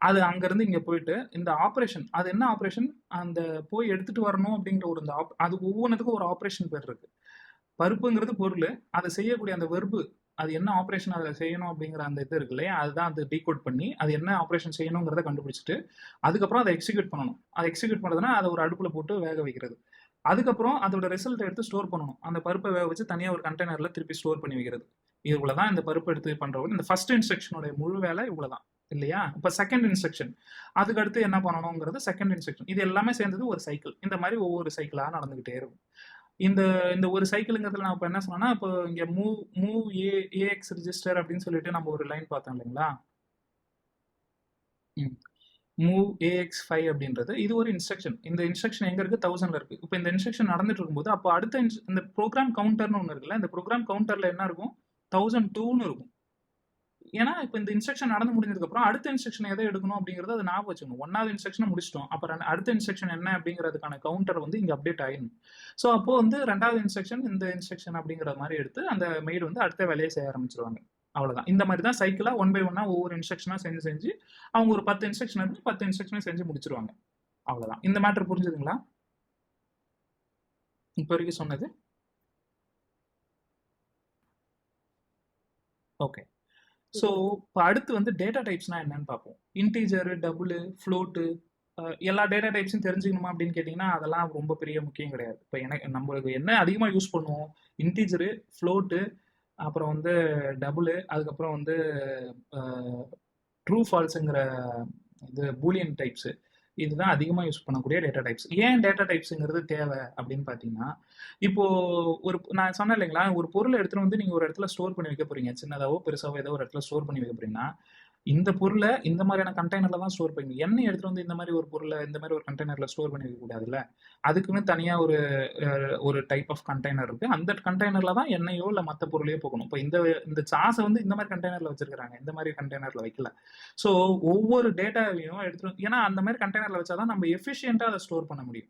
அது அங்கேருந்து இங்கே போயிட்டு இந்த ஆப்ரேஷன், அது என்ன ஆப்ரேஷன், அந்த போய் எடுத்துகிட்டு வரணும் அப்படிங்கிற ஒரு இந்த அது ஒவ்வொன்றுத்துக்கும் ஒரு ஆப்ரேஷன் பேர் இருக்குது. பருப்புங்கிறது பொருள், அதை செய்யக்கூடிய அந்த வெர்பு, அது என்ன ஆப்ரேஷன் அதில் செய்யணும் அப்படிங்கிற அந்த இது இருக்கு இல்லையா, அதுதான் அது டீகோட் பண்ணி அது என்ன ஆப்ரேஷன் செய்யணுங்கிறத கண்டுபிடிச்சிட்டு அதுக்கப்புறம் அதை எக்ஸிக்யூட் பண்ணணும். அதை எக்ஸிக்யூட் பண்ணுறதுனா அதை ஒரு அடுப்பில் போட்டு வேக வைக்கிறது. அதுக்கப்புறம் அதோட ரிசல்ட்டை எடுத்து ஸ்டோர் பண்ணணும். அந்த பருப்பை வேக வச்சு தனியாக ஒரு கண்டெய்னரில் திருப்பி ஸ்டோர் பண்ணி வைக்கிறது. இவ்வளோ தான் இந்த பருப்பு எடுத்து பண்ணுறவங்க. இந்த ஃபர்ஸ்ட் இன்ஸ்ட்ரக்ஷனோட முழு வேலை இவ்வளோ தான் இல்லையா? இப்போ செகண்ட் இன்ஸ்ட்ரக்ஷன், அதுக்கு அடுத்து என்ன பண்ணணுங்கிறது செகண்ட் இன்ஸ்ட்ரக்ஷன். இது எல்லாமே சேர்ந்தது ஒரு சைக்கிள். இந்த மாதிரி ஒவ்வொரு சைக்கிளாக நடந்துகிட்டே இருக்கும். இந்த இந்த ஒரு சைக்கிளுங்கிறதுல நான் இப்போ என்ன சொன்னேன்னா, இப்போ இங்கே மூவ் AX ரிஜிஸ்டர் அப்படின்னு சொல்லிட்டு நம்ம ஒரு லைன் பார்த்தோம் இல்லைங்களா? மூவ் AX5 அப்படின்றது இது ஒரு இன்ஸ்ட்ரக்ஷன். இந்த இன்ஸ்ட்ரக்ஷன் எங்கே இருக்குது, 1000ல் இருக்குது. இப்போ இந்த இன்ஸ்ட்ரக்ஷன் நடந்துட்டு இருக்கும்போது அப்போ அடுத்த இந்த ப்ரோக்ராம் கவுண்டர்னு ஒன்று இருக்குல்ல, இந்த ப்ரோக்ராம் கவுண்டரில் என்ன இருக்கும், 1002ன்னு இருக்கும். ஏன்னா இப்போ இந்த இன்ஸ்ட்ரக்ஷன் நடந்து முடிஞ்சதுக்கப்புறம் அடுத்த இன்ஸ்ட்ரக்ஷன் எதை எடுக்கணும் அப்படிங்கிறது அதை ஞாபகம் வச்சுக்கணும். 1வது இன்ஸ்ட்ரக்ஷனை முடிச்சிட்டோம், அப்புறம் அடுத்த இன்ஸ்ட்ரக்ஷன் என்ன அப்படிங்கிறதுக்கான கவுண்டர் வந்து இங்கே அப்டேட் ஆகிடும். ஸோ அப்போது வந்து 2வது இன்ஸ்ட்ரக்ஷன் இந்த இன்ஸ்ட்ரக்ஷன் அப்படிங்கிற மாதிரி எடுத்து அந்த மெய்டு வந்து அடுத்த வேலையை செய்ய ஆரம்பிச்சிருவாங்க. அவ்வளோதான். இந்த மாதிரி தான் சைக்கிளாக 1 by 1 ஒவ்வொரு இன்ஸ்ட்ரக்ஷனாக செஞ்சு அவங்க ஒரு 10 இன்ஸ்ட்ரக்ஷன் இருந்து 10 இன்ஸ்ட்ரக்ஷனை செஞ்சு முடிச்சிருவாங்க. அவ்வளோதான். இந்த மேட்டர் புரிஞ்சுதுங்களா இப்போ வரைக்கும் சொன்னது? ஓகே. ஸோ இப்போ அடுத்து வந்து டேட்டா டைப்ஸ்னால் என்னன்னு பார்ப்போம். இன்டீஜரு, டபுள், ஃப்ளோட்டு, எல்லா டேட்டா டைப்ஸும் தெரிஞ்சுக்கணுமா அப்படின்னு கேட்டிங்கன்னா அதெல்லாம் ரொம்ப பெரிய முக்கியம் கிடையாது. இப்போ நம்மளுக்கு என்ன அதிகமாக யூஸ் பண்ணுவோம், இன்டீஜரு, ஃப்ளோட்டு, அப்புறம் வந்து டபுள், அதுக்கப்புறம் வந்து ட்ரூ ஃபால்ஸுங்கிற இது பூலியன் டைப்ஸு, இதுதான் அதிகமாக யூஸ் பண்ணக்கூடிய டேட்டா டைப்ஸ். ஏன் டேட்டா டைப்ஸுங்கிறது தேவை அப்படின்னு பார்த்தீங்கன்னா, இப்போது நான் சொன்னேன் இல்லைங்களா, ஒரு பொருளை எடுத்துகிட்டு வந்து நீங்கள் ஒரு இடத்துல ஸ்டோர் பண்ணி வைக்க போகிறீங்க, சின்னதாவோ பெருசாவோ ஏதோ ஒரு இடத்துல ஸ்டோர் பண்ணி வைக்க போகிறீங்கன்னா, இந்த பொருளை இந்த மாதிரியான கண்டெய்னரில் தான் ஸ்டோர் பண்ணி, எண்ணெய் எடுத்துகிட்டு வந்து இந்த மாதிரி ஒரு பொருளை இந்த மாதிரி ஒரு கண்டெய்னரில் ஸ்டோர் பண்ணி வைக்கக்கூடாதுல்ல. அதுக்குன்னு தனியாக ஒரு டைப் ஆஃப் கண்டெய்னர் இருக்குது. அந்த கண்டெய்னரில் தான் எண்ணெயோ இல்லை மற்ற பொருளையோ போகணும். இப்போ இந்த சாஸை வந்து இந்த மாதிரி கண்டெய்னரில் வச்சுருக்காங்க, இந்த மாதிரி கண்டெய்னரில் வைக்கல. ஸோ ஒவ்வொரு டேட்டாவையும் எடுத்துகிட்டு, ஏன்னா அந்த மாதிரி கண்டெய்னரில் வச்சா தான் நம்ம எஃபிஷியண்ட்டாக அதை ஸ்டோர் பண்ண முடியும்.